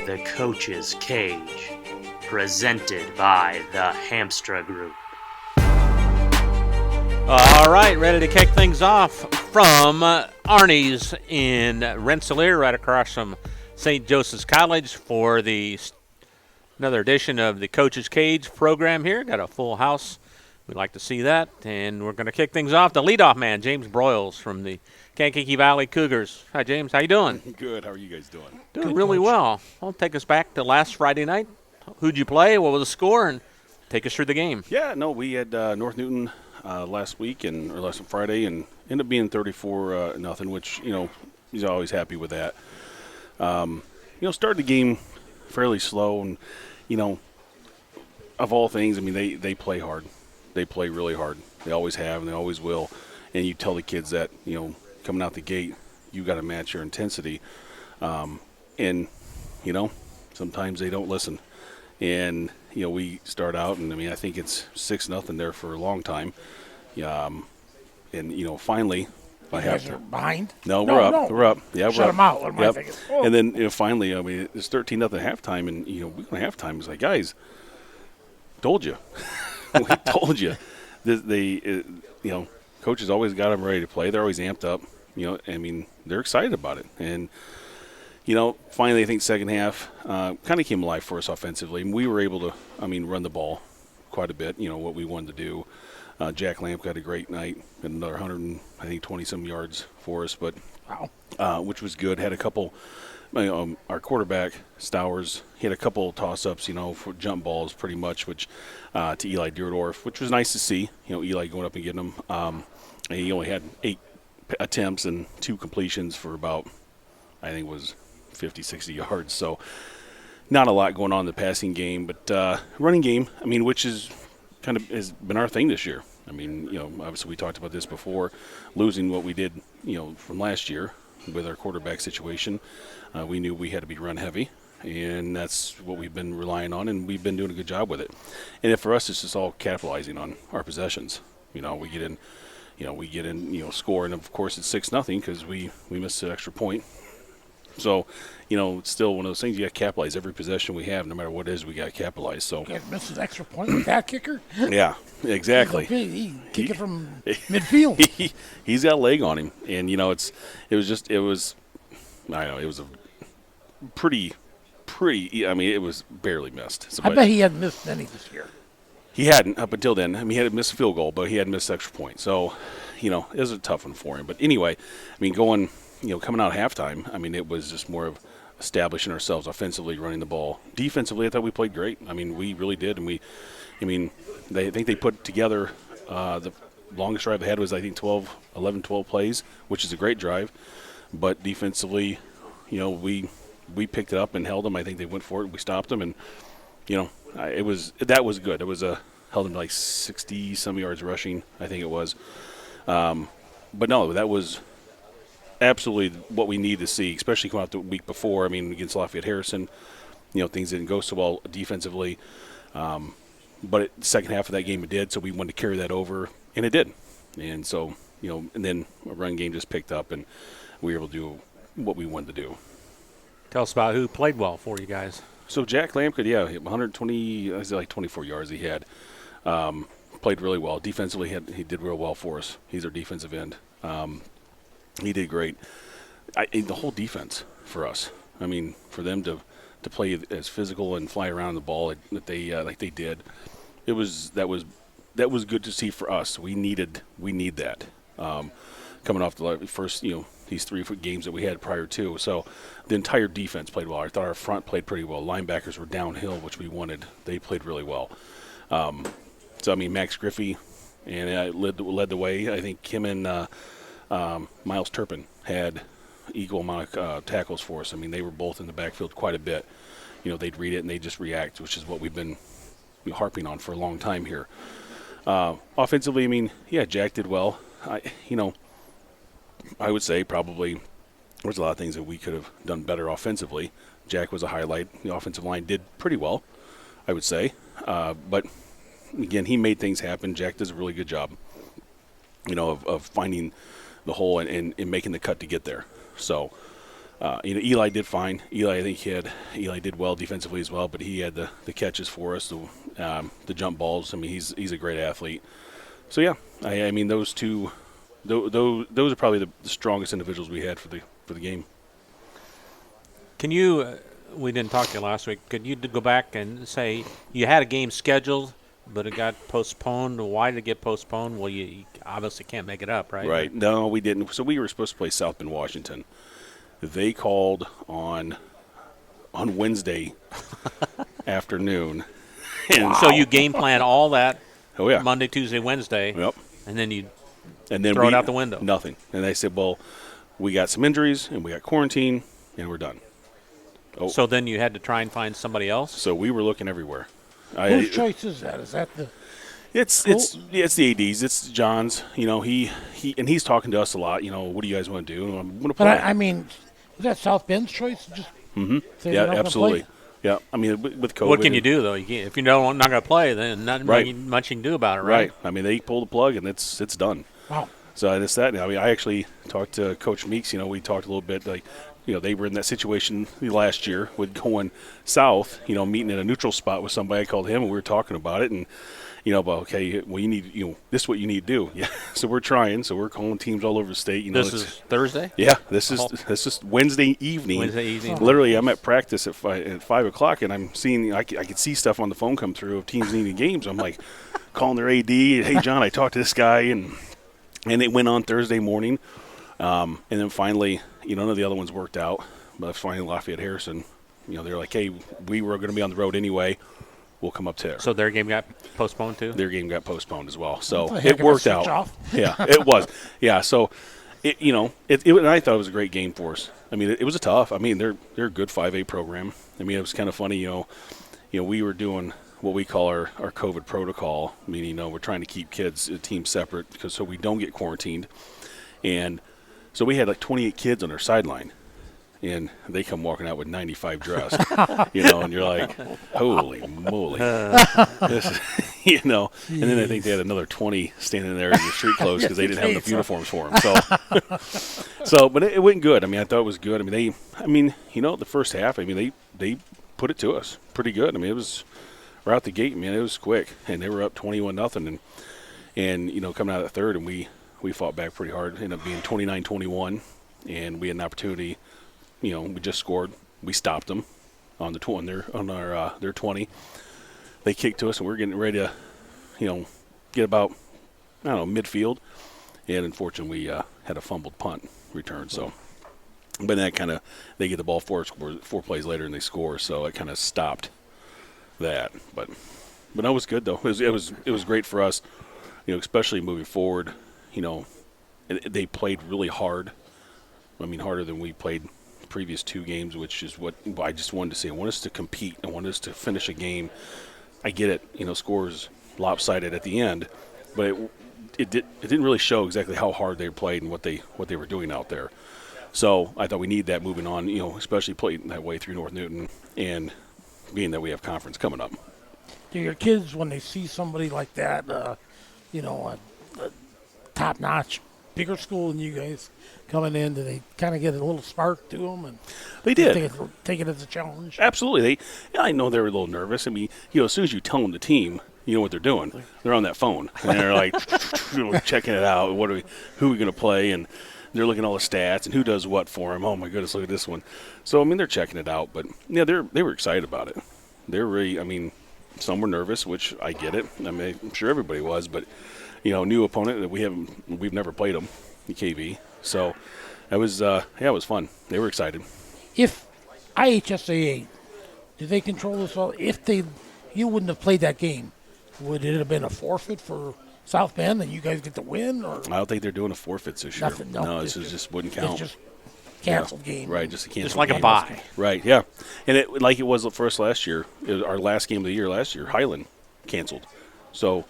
the Coach's Cage, presented by the Hamstra Group. All right, ready to kick things off from Arnie's in Rensselaer, right across from St. Joseph's College for another edition of the Coach's Cage program here. Got a full house. We'd like to see that, and we're going to kick things off. The leadoff man, James Broyles from the Kankakee Valley Cougars. Hi, James. How you doing? Good. How are you guys doing? Doing Good, really Coach. well. Well, take us back to last Friday night. Who'd you play? What was the score? And take us through the game. Yeah, no, we had North Newton last week or last Friday, and ended up being 34-0, which he's always happy with that. Started the game fairly slow, and of all things, I mean they play hard. They play really hard. They always have, and they always will. And you tell the kids that coming out the gate, you got to match your intensity. And sometimes they don't listen. And we start out, and I think it's 6-0 there for a long time. And finally, You guys are behind? No, we're up. No. We're up. Yeah, Shut we're up. them out. What am I Yep. thinking? Oh. And then finally, it's 13-0 halftime, and we go to halftime. It's like, guys, told you, we told you. Coaches always got them ready to play. They're always amped up. They're excited about it. And finally, I think second half kind of came alive for us offensively. And we were able to, run the ball quite a bit. What we wanted to do. Jack Lamp got a great night, had another 120-some yards for us, but Wow. which was good. Had a couple. Our quarterback Stowers, he had a couple toss-ups, for jump balls, pretty much, which to Eli Deerdorf, which was nice to see. Eli going up and getting them. And he only had 8 attempts and 2 completions for about, I think it was 50, 60 yards. So not a lot going on in the passing game, but running game, which is kind of has been our thing this year. Obviously we talked about this before, losing what we did, from last year with our quarterback situation. We knew we had to be run heavy, and that's what we've been relying on, and we've been doing a good job with it. And for us, it's just all capitalizing on our possessions. We get in, score, and of course it's 6-0 because we missed an extra point. So, it's still one of those things you got to capitalize every possession we have, no matter what it is. We got to capitalize. So, You guys missed an extra point with that kicker? yeah, exactly. He kick it from midfield. He's got a leg on him, and it was a pretty. It was barely missed. So, I bet he hadn't missed any this year. he hadn't up until then. He had missed a field goal, but he had missed an extra point. So, it was a tough one for him. But anyway, coming out of halftime, it was just more of establishing ourselves offensively, running the ball. Defensively, I thought we played great. We really did, and I think they put together the longest drive they had was, I think, 11, 12 plays, which is a great drive. But defensively, we picked it up and held them. I think they went for it. We stopped them, and that was good. It was held them to like 60-some yards rushing, I think it was. But no, that was absolutely what we need to see, especially coming out the week before. Against Lafayette Harrison, things didn't go so well defensively. But the second half of that game it did, so we wanted to carry that over, and it did. And so, and then a run game just picked up, and we were able to do what we wanted to do. Tell us about who played well for you guys. So Jack Lamp, 120, I was like 24 yards he had. Played really well. Defensively, he did real well for us. He's our defensive end. He did great. The whole defense for us. For them to play as physical and fly around the ball like they did, that was good to see for us. We need that coming off the first these 3 games that we had prior to. So the entire defense played well. I thought our front played pretty well. Linebackers were downhill, which we wanted. They played really well. Max Griffey and led the way. I think him and Miles Turpin had equal amount of tackles for us. They were both in the backfield quite a bit. They'd read it and they'd just react, which is what we've been harping on for a long time here. Offensively, Jack did well. I would say probably there's a lot of things that we could have done better offensively. Jack was a highlight. The offensive line did pretty well, I would say. But, again, he made things happen. Jack does a really good job, of finding the hole and making the cut to get there. So, Eli did fine. I think Eli did well defensively as well, but he had the catches for us, the jump balls. I mean, he's a great athlete. So yeah, I mean those two, those are probably the strongest individuals we had for the game. Can you? We didn't talk to you last week. Could you go back and say you had a game scheduled, but it got postponed? Why did it get postponed? Well, you obviously can't make it up, right? Right. No, we didn't. So we were supposed to play South Bend, Washington. They called on Wednesday afternoon. And so you game plan all that. Oh yeah. Monday, Tuesday, Wednesday. Yep. And then you throw it out the window. Nothing. And they said, well, we got some injuries and we got quarantine and we're done. Oh. So then you had to try and find somebody else? So we were looking everywhere. Whose choice is that? Is that the It's the ADs. It's John's. He's talking to us a lot. What do you guys want to do? I'm going to play. But I mean, is that South Bend's choice? Just say Yeah, you're not gonna absolutely. play? Yeah, I mean with COVID. What can you do though? You can't, if you're not going to play, then not Right. much you can do about it, Right. right? I mean they pull the plug and it's done. Wow. So it's that. I mean I actually talked to Coach Meeks. We talked a little bit they were in that situation last year with going south. Meeting in a neutral spot with somebody. I called him and we were talking about it and. Okay, well, you need, this is what you need to do. Yeah, so we're trying. So we're calling teams all over the state. This is Thursday? Yeah, this is Wednesday evening. Wednesday evening. Literally, I'm at practice at 5 o'clock, and I'm seeing I could see stuff on the phone come through of teams needing games. I'm like calling their AD. Hey, John, I talked to this guy, and it went on Thursday morning, and then finally, none of the other ones worked out. But finally, Lafayette Harrison, they're like, hey, we were going to be on the road anyway. We'll come up there. So their game got postponed too? Their game got postponed as well. So That's a heck it of a worked switch out. off. Yeah, it was. Yeah, so and I thought it was a great game for us. I mean, it was a tough. I mean, they're a good 5A program. I mean, it was kind of funny. We were doing what we call our COVID protocol, meaning we're trying to keep teams separate so we don't get quarantined. And so we had like 28 kids on our sideline. And they come walking out with 95 dressed, and you're like, holy moly. And then I think they had another 20 standing there in the street clothes because they didn't have enough uniforms for them. But it went good. I mean, I thought it was good. I mean, the first half, I mean, they put it to us pretty good. I mean, it was right out the gate, man. It was quick. And they were up 21-0. And coming out of the third, and we fought back pretty hard. Ended up being 29-21. And we had an opportunity. We just scored. We stopped them on their 20. They kicked to us, and we were getting ready to, get about, midfield. And unfortunately, we had a fumbled punt return. So, but then they get the ball 4 plays later, and they score. So it kind of stopped that. But that was good though. It was great for us, especially moving forward. They played really hard. I mean, harder than we played previous 2 games, which is what I just wanted to see. I want us to compete. I want us to finish a game. I get it, scores lopsided at the end, but it didn't really show exactly how hard they played and what they were doing out there. So I thought we need that moving on, especially playing that way through North Newton and being that we have conference coming up. Do your kids, when they see somebody like that, a top-notch, bigger school than you guys coming in, do they kind of get a little spark to them? And they did. Take it as a challenge? Absolutely. I know they were a little nervous. I mean, as soon as you tell them the team, you know what they're doing. They're on that phone, and they're like checking it out. Who are we going to play? And they're looking at all the stats and who does what for them. Oh, my goodness, look at this one. So, I mean, they're checking it out. But, yeah, they were excited about it. They're really, some were nervous, which I get it. I mean, I'm sure everybody was. But, new opponent that we've never played them, the KV. So it was fun. They were excited. If IHSAA, do they control this all? If you wouldn't have played that game, would it have been a forfeit for South Bend and you guys get the win? Or I don't think they're doing a forfits this year. Nothing. No, this just wouldn't count. It's just canceled game. Right, just a canceled Just like game. a bye. Right, yeah. And it was for us last year. It was our last game of the year last year. Highland canceled. So,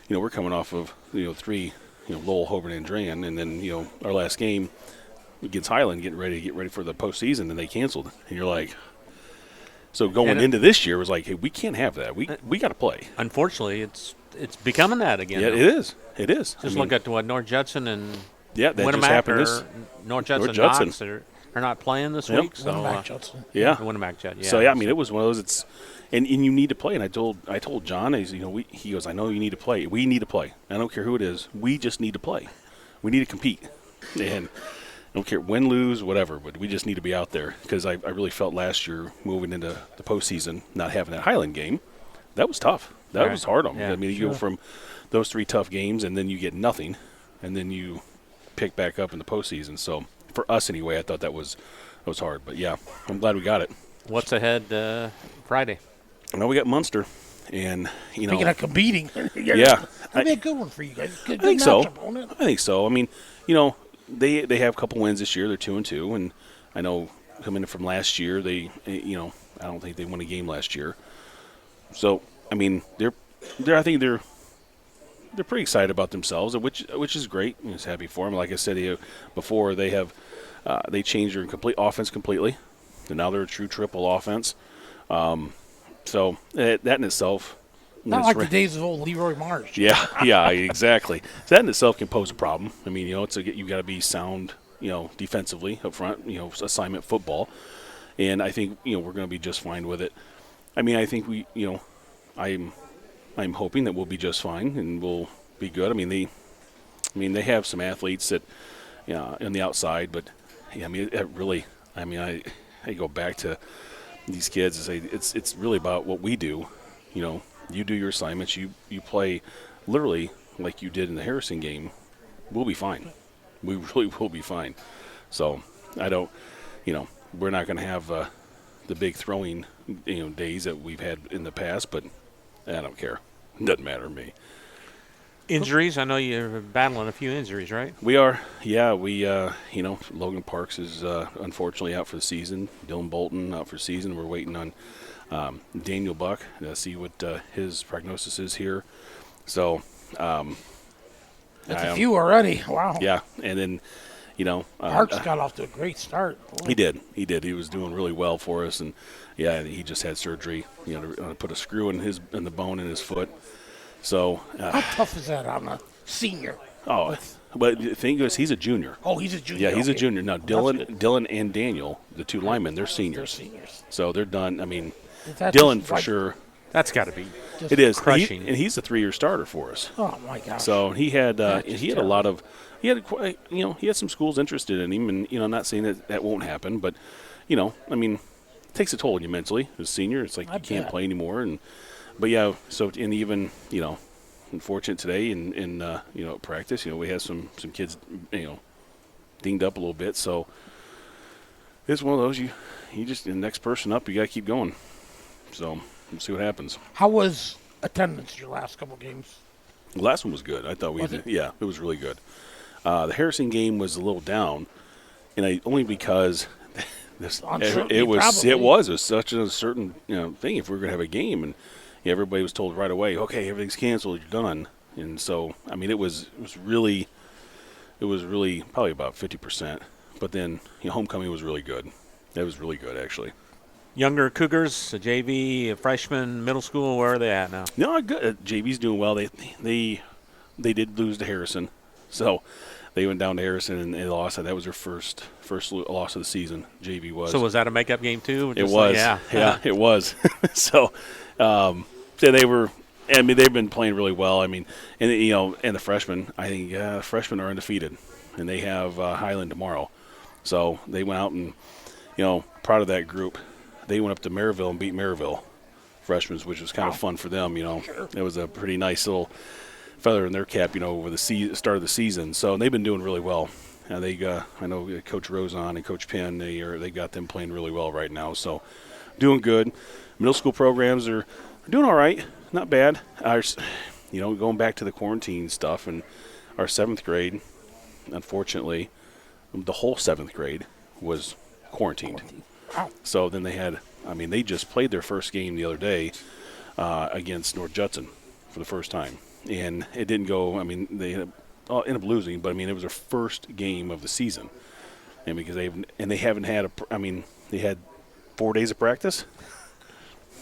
we're coming off of 3. Lowell, Hobart, and Dran, and then our last game against Highland, getting ready for the postseason, and they canceled. And you're like, so going into this year was like, hey, we can't have that. We got to play. Unfortunately, it's becoming that again. Yeah, though. it is. Just look at what North Judson and that Winamac just happened. or North Judson Judson. Knox. are not playing this Yep. week. So Winamac Judson. Yeah. Winamac Judge. Yeah. So yeah, I mean, it was one of those. And you need to play. And I told John, he goes, I know you need to play. We need to play. I don't care who it is. We just need to play. We need to compete. And I don't care win, lose, whatever. But we just need to be out there because I really felt last year moving into the postseason, not having that Highland game, that was tough. That Right. was hard on me. Yeah, I mean, you go from those 3 tough games and then you get nothing, and then you pick back up in the postseason. So for us anyway, I thought that was hard. But yeah, I'm glad we got it. What's ahead Friday? I know we got Munster, and Speaking of competing, yeah, that'd be a good one for you guys. Good, I think good so. matchup, won't it? I think so. I mean, they have a couple wins this year. They're 2-2, and I know coming in from last year, I don't think they won a game last year. So I mean, I think they're pretty excited about themselves, which is great. I'm just happy for them. Like I said before, they changed their complete offense completely, and now they're a true triple offense. So that in itself, Not like the days of old Leroy Marsh. yeah, exactly. So that in itself can pose a problem. I mean, you got to be sound, defensively up front. Assignment football, and I think we're going to be just fine with it. I mean, I think I'm hoping that we'll be just fine and we'll be good. I mean, they have some athletes that, on the outside, but yeah, I mean, it really. I mean, I go back to these kids and say it's really about what we do. You do your assignments. You play literally like you did in the Harrison game. We'll be fine. We really will be fine. So I don't, we're not going to have the big throwing, days that we've had in the past, but I don't care. It doesn't matter to me. Injuries? I know you're battling a few injuries, right? We are, yeah. Logan Parks is unfortunately out for the season. Dylan Bolton out for the season. We're waiting on Daniel Buck to see what his prognosis is here. So That's a few already. Wow. Yeah, and then Parks got off to a great start. He did. He was doing really well for us, and yeah, he just had surgery. To put a screw in the bone in his foot. So how tough is that on a senior? Oh, but the thing is, he's a junior. Oh, he's a junior. Yeah, he's okay. a junior. Now, Dylan and Daniel, the two linemen, they're seniors. So they're done. I mean, Dylan for sure. That's got to be. It is crushing. and he's a 3-year starter for us. Oh my gosh. So he had a lot of he had some schools interested in him, and I'm not saying that won't happen, but I mean, it takes a toll on you mentally as a senior. It's like you can't play anymore, but yeah. So and even unfortunate today in practice, we had some kids dinged up a little bit. So it's one of those you just the next person up, you got to keep going. So we'll see what happens. How was attendance your last couple games? The last one was good. I thought it was really good. The Harrison game was a little down, and only because it was such a certain thing. If we were going to have a game, and everybody was told right away, okay, everything's canceled, you're done. And so I mean, it was really probably about 50%. But then homecoming was really good. That was really good actually. Younger Cougars, a JV, a freshman, middle school. Where are they at now? No, good. JV's doing well. They did lose to Harrison, so they went down to Harrison and they lost. That was their first loss of the season. JV was. So was that a makeup game too? It was. Yeah, it was. So they were. I mean, they've been playing really well. I mean, and the freshmen. I think freshmen are undefeated, and they have Highland tomorrow. So they went out and proud of that group. They went up to Maryville and beat Maryville freshmen, which was kind of fun for them. It was a pretty nice little feather in their cap, over the start of the season. So they've been doing really well. And I know Coach Rosen and Coach Penn, they got them playing really well right now. So doing good. Middle school programs are doing all right, not bad. Going back to the quarantine stuff, and our 7th grade, unfortunately, the whole 7th grade was quarantined. So then they just played their first game the other day against North Judson for the first time. And it didn't go, they ended up losing, but it was their first game of the season. And because they haven't had they had 4 days of practice.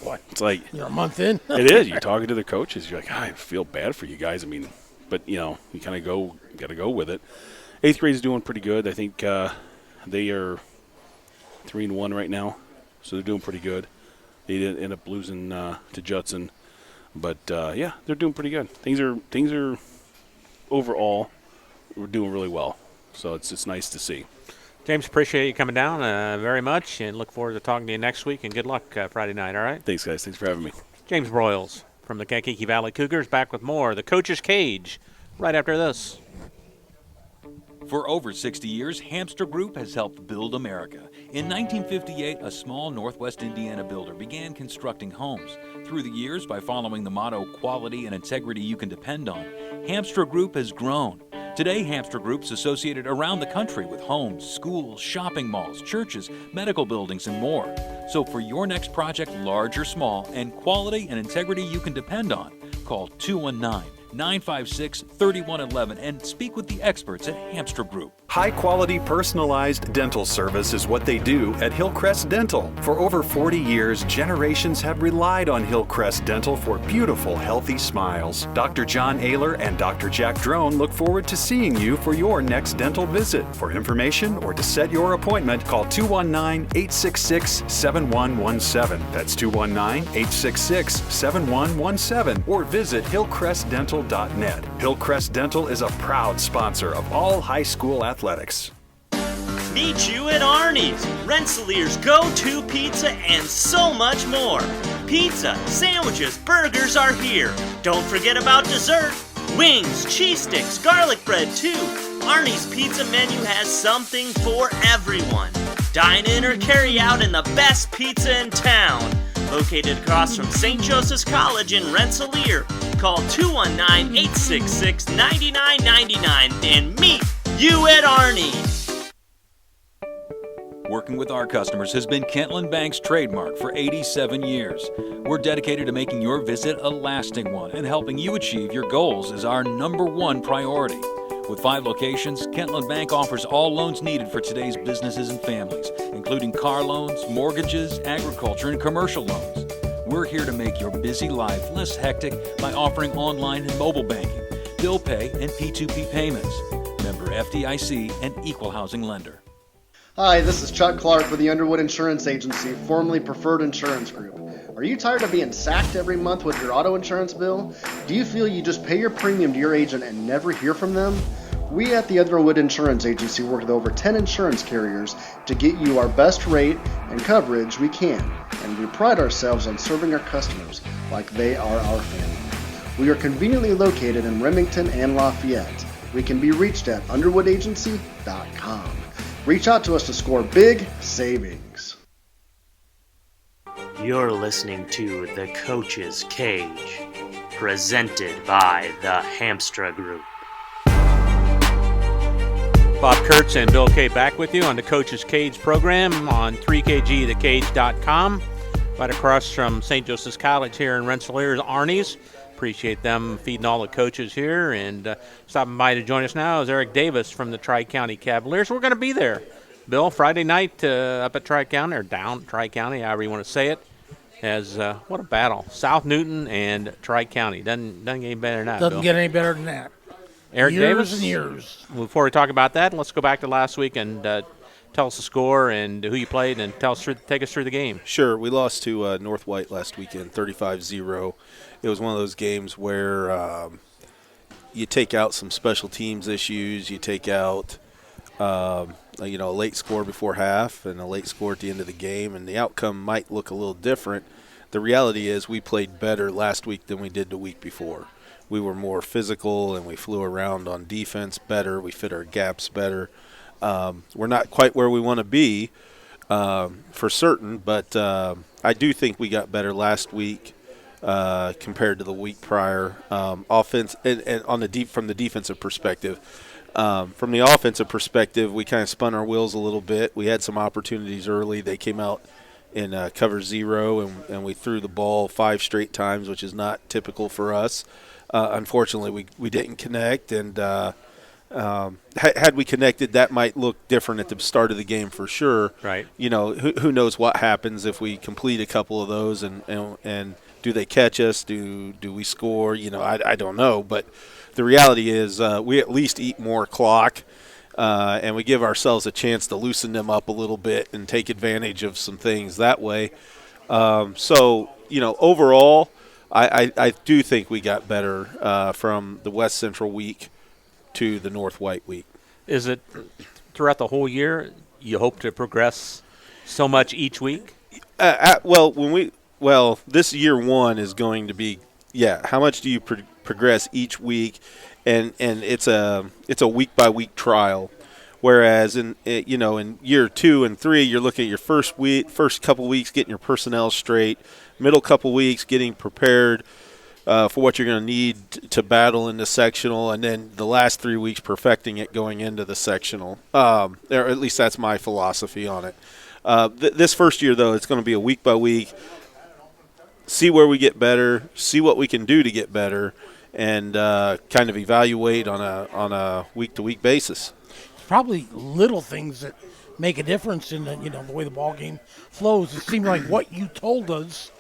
What? It's like you're a month in. It is. You're talking to the coaches. You're like, I feel bad for you guys. But you kind of got to go with it. 8th grade is doing pretty good. I think they are 3-1 right now, so they're doing pretty good. They didn't end up losing to Judson, but yeah, they're doing pretty good. Things are overall, we're doing really well. So it's nice to see. James, appreciate you coming down very much, and look forward to talking to you next week. And good luck Friday night. All right. Thanks, guys. Thanks for having me. James Broyles from the Kankakee Valley Cougars, back with more. The Coach's Cage, right after this. For over 60 years, Hamster Group has helped build America. In 1958, a small Northwest Indiana builder began constructing homes. Through the years, by following the motto, quality and integrity you can depend on, Hamster Group has grown. Today, Hamster Group's associated around the country with homes, schools, shopping malls, churches, medical buildings, and more. So for your next project, large or small, and quality and integrity you can depend on, call 219-956-3111 and speak with the experts at Hamster Group. High-quality personalized dental service is what they do at Hillcrest Dental. For over 40 years, generations have relied on Hillcrest Dental for beautiful, healthy smiles. Dr. John Ayler and Dr. Jack Drone look forward to seeing you for your next dental visit. For information or to set your appointment, call 219-866-7117. That's 219-866-7117. Or visit hillcrestdental.net. Hillcrest Dental is a proud sponsor of all high school athletics. Meet you at Arnie's, Rensselaer's go-to pizza and so much more. Pizza, sandwiches, burgers are here. Don't forget about dessert. Wings, cheese sticks, garlic bread too. Arnie's pizza menu has something for everyone. Dine in or carry out in the best pizza in town. Located across from St. Joseph's College in Rensselaer. Call 219-866-9999 and meet you at Arnie's. Working with our customers has been Kentland Bank's trademark for 87 years. We're dedicated to making your visit a lasting one, and helping you achieve your goals is our #1 priority. With 5 locations, Kentland Bank offers all loans needed for today's businesses and families, including car loans, mortgages, agriculture, and commercial loans. We're here to make your busy life less hectic by offering online and mobile banking, bill pay, and P2P payments. Member FDIC and Equal Housing Lender. Hi, this is Chuck Clark with the Underwood Insurance Agency, formerly Preferred Insurance Group. Are you tired of being sacked every month with your auto insurance bill? Do you feel you just pay your premium to your agent and never hear from them? We at the Underwood Insurance Agency work with over 10 insurance carriers to get you our best rate and coverage we can, and we pride ourselves on serving our customers like they are our family. We are conveniently located in Remington and Lafayette. We can be reached at underwoodagency.com. Reach out to us to score big savings. You're listening to The Coach's Cage, presented by the Hamstra Group. Bob Kurtz and Bill K back with you on the Coach's Cage program on 3kgthecage.com. Right across from St. Joseph's College here in Rensselaer is Arnie's. Appreciate them feeding all the coaches here. And stopping by to join us now is Eric Davis from the Tri-County Cavaliers. We're going to be there, Bill, Friday night up at Tri-County, or down Tri-County, however you want to say it. As what a battle. South Newton and Tri-County. Doesn't get any better than that, Doesn't Bill. get any better than that. Eric years Davis? and years. Before we talk about that, let's go back to last week and tell us the score and who you played, and take us through the game. Sure. We lost to North White last weekend, 35-0. It was one of those games where you take out some special teams issues. You take out, a late score before half and a late score at the end of the game, and the outcome might look a little different. The reality is we played better last week than we did the week before. We were more physical, and we flew around on defense better. We fit our gaps better. We're not quite where we want to be for certain, but I do think we got better last week compared to the week prior. Offense and from the defensive perspective. From the offensive perspective, we kind of spun our wheels a little bit. We had some opportunities early. They came out in cover 0, and we threw the ball 5 straight times, which is not typical for us. Unfortunately, we didn't connect, and had we connected, that might look different at the start of the game for sure. Right. Who knows what happens if we complete a couple of those, and do they catch us? Do we score? I don't know. But the reality is we at least eat more clock and we give ourselves a chance to loosen them up a little bit and take advantage of some things that way. So, overall, I do think we got better from the West Central week to the North White week. Is it throughout the whole year you hope to progress so much each week? This year one is going to be, how much do you progress each week? And it's a week by week trial. Whereas in year 2 and 3, you're looking at your first couple weeks getting your personnel straight, middle couple weeks getting prepared for what you're going to need to battle in the sectional, and then the last 3 weeks perfecting it going into the sectional. Or at least that's my philosophy on it. This first year, though, it's going to be a week by week. See where we get better, see what we can do to get better, and kind of evaluate on a week to week basis. Probably little things that make a difference in the way the ball game flows. It seemed like what you told us.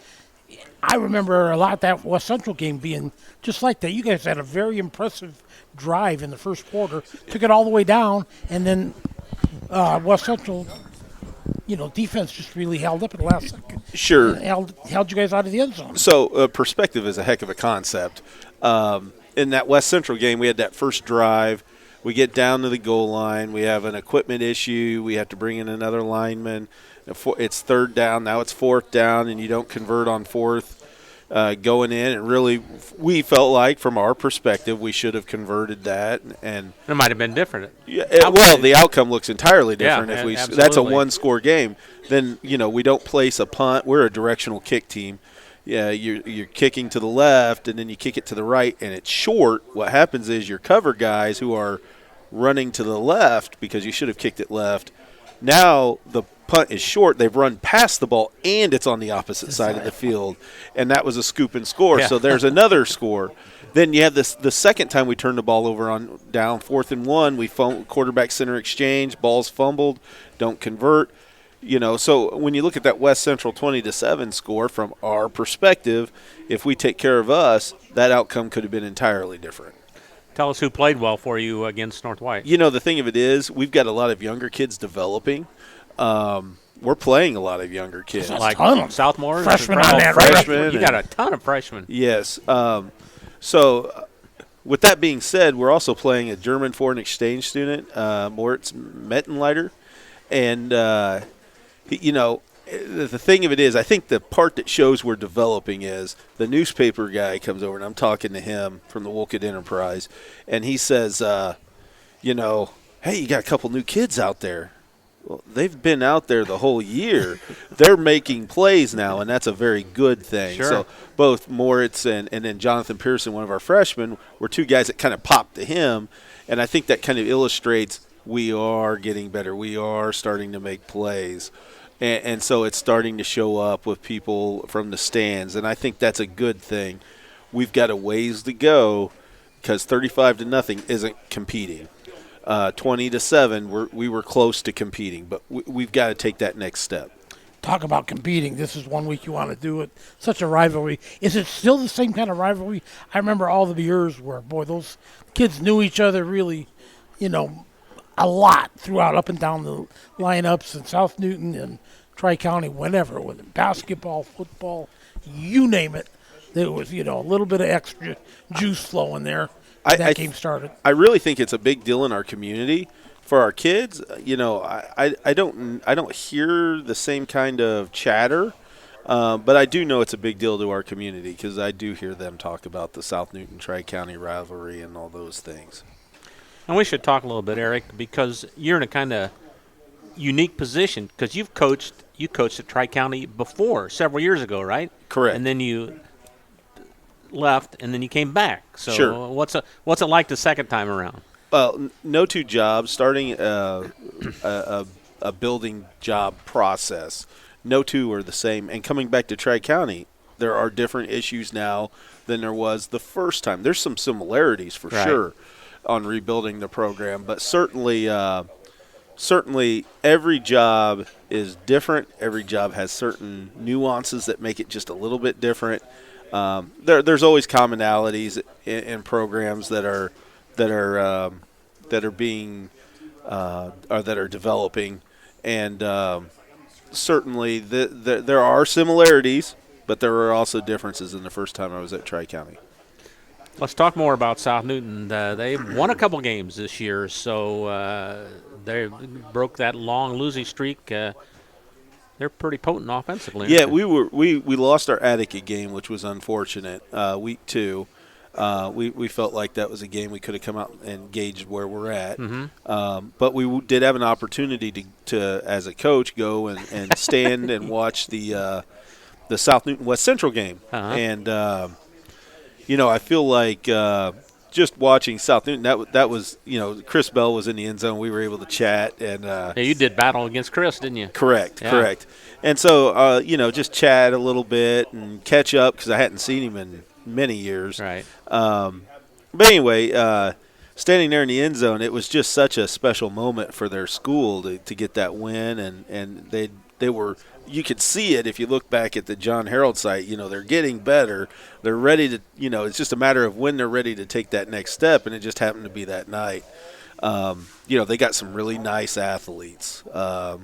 I remember a lot of that West Central game being just like that. You guys had a very impressive drive in the first quarter, took it all the way down, and then West Central, defense just really held up at the last second. Sure. Held you guys out of the end zone. So perspective is a heck of a concept. In that West Central game, we had that first drive. We get down to the goal line. We have an equipment issue. We have to bring in another lineman. It's third down. Now it's fourth down, and you don't convert on fourth going in. And really, we felt like, from our perspective, we should have converted that. And it might have been different. The outcome looks entirely different. Yeah, if absolutely. That's a one-score game. Then, we don't place a punt. We're a directional kick team. Yeah, you're kicking to the left, and then you kick it to the right, and it's short. What happens is your cover guys who are running to the left because you should have kicked it left. Now the punt is short. They've run past the ball, and it's on the opposite side of the field, and that was a scoop and score. Yeah. So there's another score. Then you have the second time we turned the ball over on down 4th and 1. We quarterback center exchange, balls fumbled, don't convert. So when you look at that West Central 20-7 score from our perspective, if we take care of us, that outcome could have been entirely different. Tell us who played well for you against North White. The thing of it is, we've got a lot of younger kids developing. We're playing a lot of younger kids. Like Southmore? Freshmen on that, right? You got a ton of freshmen. Yes. So with that being said, we're also playing a German foreign exchange student, Moritz Mettenleiter. And, the thing of it is, I think the part that shows we're developing is the newspaper guy comes over, and I'm talking to him from the Wolcott Enterprise, and he says, hey, you got a couple new kids out there. Well, they've been out there the whole year. They're making plays now, and that's a very good thing. Sure. So both Moritz and then Jonathan Pearson, one of our freshmen, were two guys that kind of popped to him, and I think that kind of illustrates we are getting better. We are starting to make plays. And so it's starting to show up with people from the stands, and I think that's a good thing. We've got a ways to go because 35-0 isn't competing. 20-7, we were close to competing, but we've got to take that next step. Talk about competing. This is one week you want to do it. Such a rivalry. Is it still the same kind of rivalry? I remember all the years where, those kids knew each other really, a lot throughout up and down the lineups in South Newton and Tri-County, whenever, whether basketball, football, you name it. There was, a little bit of extra juice flowing there when that game started. I really think it's a big deal in our community for our kids. I don't hear the same kind of chatter, but I do know it's a big deal to our community because I do hear them talk about the South Newton Tri-County rivalry and all those things. And we should talk a little bit, Eric, because you're in a kind of unique position because you coached at Tri-County before, several years ago, right? Correct. And then you left, and then you came back. So sure. What's it like the second time around? Well, no two jobs, starting a building job process, no two are the same. And coming back to Tri-County, there are different issues now than there was the first time. There's some similarities for sure on rebuilding the program, but certainly every job is different. Every job has certain nuances that make it just a little bit different. There's always commonalities in programs that are being or that are developing, and certainly there are similarities, but there are also differences in the first time I was at Tri-County. Let's talk more about South Newton. They've won a couple games this year, so they broke that long losing streak. They're pretty potent offensively. Yeah, aren't we lost our Attica game, which was unfortunate. Week 2, we felt like that was a game we could have come out and gauged where we're at. But we did have an opportunity to as a coach, go and stand and watch the South Newton West Central game, and I feel like just watching South Newton, that was Chris Bell was in the end zone. We were able to chat, and yeah, you did battle against Chris, didn't you? Correct. And so just chat a little bit and catch up because I hadn't seen him in many years. Right. But anyway, standing there in the end zone, it was just such a special moment for their school to get that win, and they were. You could see it if you look back at the John Harold site. They're getting better. They're ready to. It's just a matter of when they're ready to take that next step, and it just happened to be that night. They got some really nice athletes. I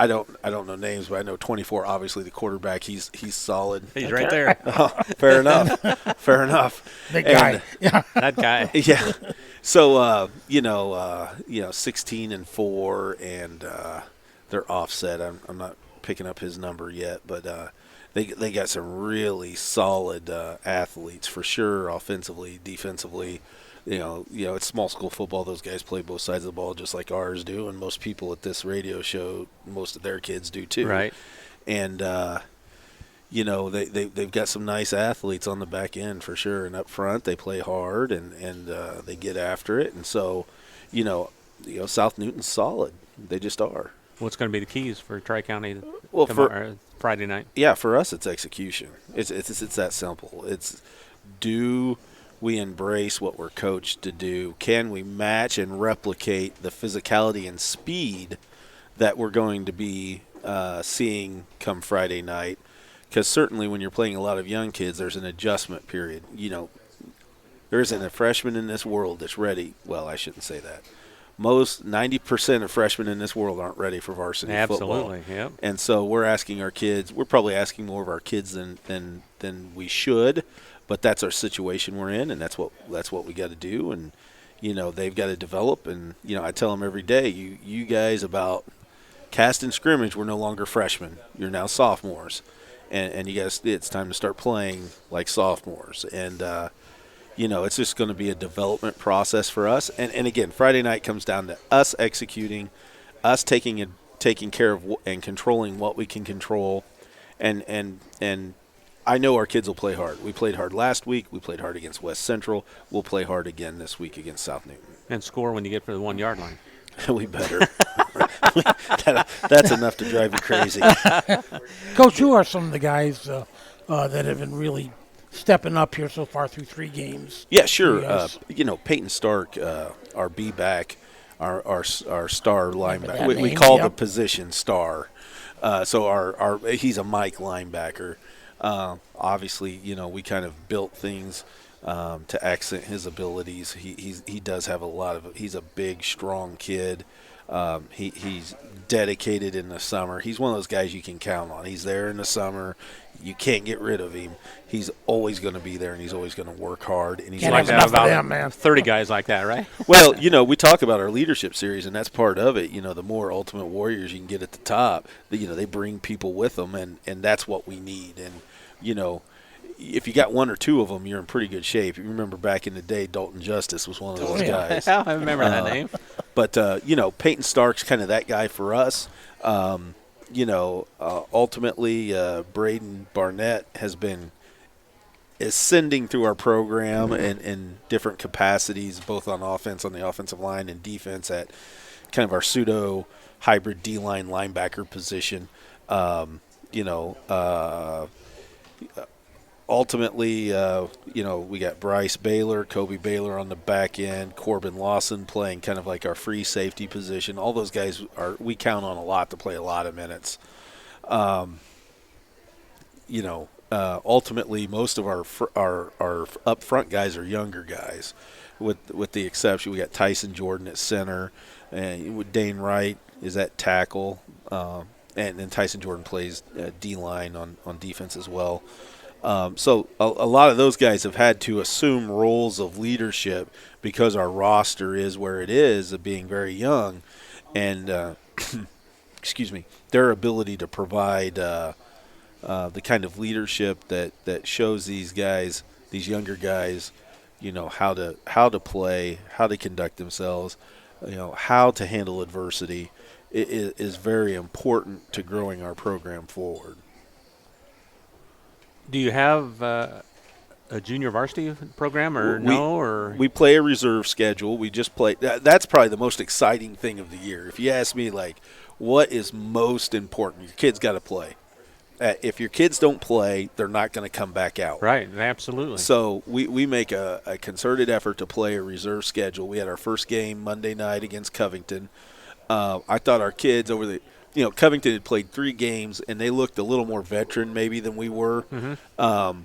don't know names, but I know 24. Obviously, the quarterback. He's solid. He's right there. Fair enough. Fair enough. Big guy. Yeah. That guy. Yeah. So 16-4, and they're offset. I'm not picking up his number yet, but they got some really solid athletes for sure, offensively, defensively. It's small school football. Those guys play both sides of the ball just like ours do, and most people at this radio show, most of their kids do too. Right. And they've got some nice athletes on the back end for sure, and up front they play hard and they get after it, and so South Newton's solid. They just are. What's going to be the keys for Tri-County for Friday night? Yeah, for us it's execution. It's that simple. It's do we embrace what we're coached to do? Can we match and replicate the physicality and speed that we're going to be seeing come Friday night? Because certainly when you're playing a lot of young kids, there's an adjustment period. There isn't a freshman in this world that's ready. Well, I shouldn't say that. Most 90% of freshmen in this world aren't ready for varsity football. Absolutely, yep. And so we're asking our kids. We're probably asking more of our kids than we should, but that's our situation we're in, and that's what we got to do. And they've got to develop. And I tell them every day, you guys about cast and scrimmage. We're no longer freshmen. You're now sophomores, and you guys, it's time to start playing like sophomores. And it's just going to be a development process for us. And again, Friday night comes down to us executing, us taking care of and controlling what we can control. And I know our kids will play hard. We played hard last week. We played hard against West Central. We'll play hard again this week against South Newton. And score when you get to the 1 yard line. We better. That's enough to drive you crazy. Coach, who are some of the guys that have been really stepping up here so far through 3 games? Yeah, sure. Peyton Stark, our B-back, our star linebacker. We call the position star. So he's a Mike linebacker. Obviously, we kind of built things to accent his abilities. He does have he's a big, strong kid. He's dedicated in the summer. He's one of those guys you can count on. He's there in the summer. You can't get rid of him. He's always going to be there, and he's always going to work hard. And he's Can't like have enough about of them, man. 30 guys like that, right? Well, we talk about our leadership series, and that's part of it. The more ultimate warriors you can get at the top, they bring people with them, and that's what we need. And, if you got 1 or 2 of them, you're in pretty good shape. You remember back in the day, Dalton Justice was one of those guys. I remember that name. But, Peyton Stark's kind of that guy for us. Ultimately, Braden Barnett has been ascending through our program in different capacities, both on offense, on the offensive line, and defense at kind of our pseudo hybrid D-line linebacker position. Ultimately, we got Bryce Baylor, Kobe Baylor on the back end, Corbin Lawson playing kind of like our free safety position. All those guys we count on a lot to play a lot of minutes. Ultimately, most of our up front guys are younger guys. with the exception. We got Tyson Jordan at center, and with Dane Wright is at tackle, and then Tyson Jordan plays D-line on defense as well. So a lot of those guys have had to assume roles of leadership because our roster is where it is, of being very young, and excuse me, their ability to provide the kind of leadership that shows these guys, these younger guys, how to play, how to conduct themselves, how to handle adversity, is very important to growing our program forward. Do you have a junior varsity program or We play a reserve schedule. We just play. That's probably the most exciting thing of the year. If you ask me, what is most important, your kids got to play. If your kids don't play, they're not going to come back out. Right, absolutely. So we make a concerted effort to play a reserve schedule. We had our first game Monday night against Covington. I thought our kids Covington had played 3 games, and they looked a little more veteran maybe than we were. Mm-hmm.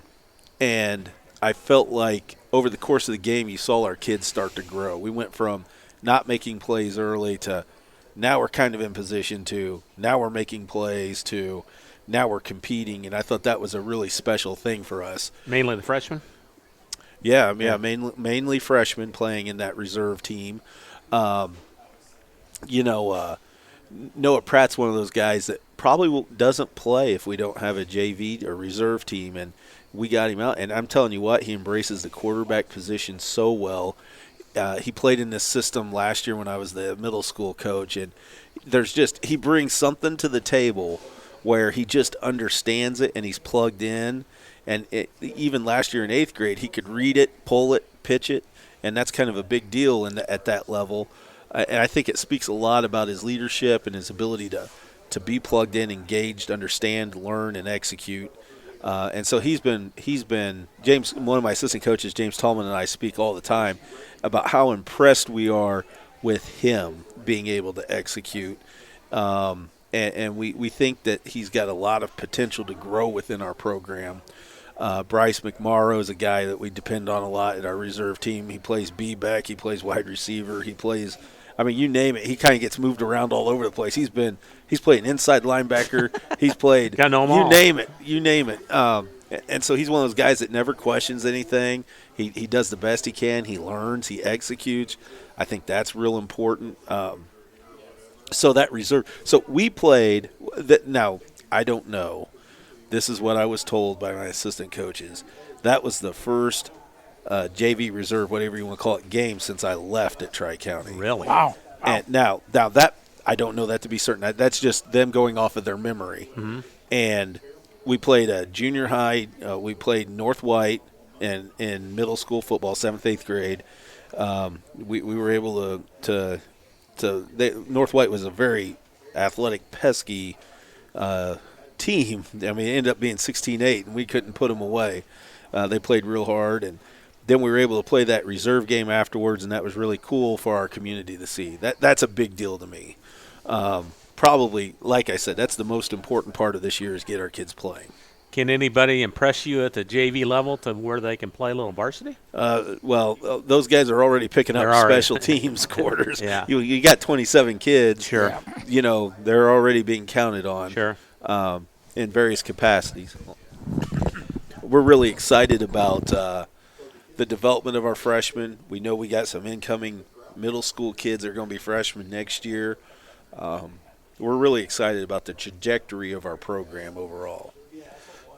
And I felt like over the course of the game, you saw our kids start to grow. We went from not making plays early to now we're kind of in position to now we're making plays to now we're competing, and I thought that was a really special thing for us. Mainly the freshmen? Yeah, mainly freshmen playing in that reserve team. Noah Pratt's one of those guys that probably doesn't play if we don't have a JV or reserve team, and we got him out. And I'm telling you what, he embraces the quarterback position so well. He played in this system last year when I was the middle school coach, and he brings something to the table where he just understands it and he's plugged in. And even last year in 8th grade, he could read it, pull it, pitch it, and that's kind of a big deal at that level. And I think it speaks a lot about his leadership and his ability to be plugged in, engaged, understand, learn, and execute. And so he's been James. One of my assistant coaches, James Tallman, and I speak all the time about how impressed we are with him being able to execute. And we think that he's got a lot of potential to grow within our program. Bryce McMorrow is a guy that we depend on a lot at our reserve team. He plays B-back. He plays wide receiver. He plays – you name it. He kind of gets moved around all over the place. He's played inside linebacker. He's played – you name it. And so he's one of those guys that never questions anything. He does the best he can. He learns. He executes. I think that's real important. So that reserve – so we played – now, I don't know. This is what I was told by my assistant coaches. That was the first JV reserve, whatever you want to call it, game since I left at Tri-County. Really? Wow. And now that I don't know that to be certain. That's just them going off of their memory. Mm-hmm. And we played a junior high. We played North White in middle school football, 7th, 8th grade. We were able to North White was a very athletic, pesky team. It ended up being 16-8, and we couldn't put them away. They played real hard, and then we were able to play that reserve game afterwards, and that was really cool for our community to see. That's a big deal to me. Probably, like I said, that's the most important part of this year is get our kids playing. Can anybody impress you at the JV level to where they can play a little varsity? Those guys are already picking up special teams quarters. Yeah. You got 27 kids. Sure. They're already being counted on. Sure. In various capacities. We're really excited about the development of our freshmen. We know we got some incoming middle school kids that are going to be freshmen next year. We're really excited about the trajectory of our program overall.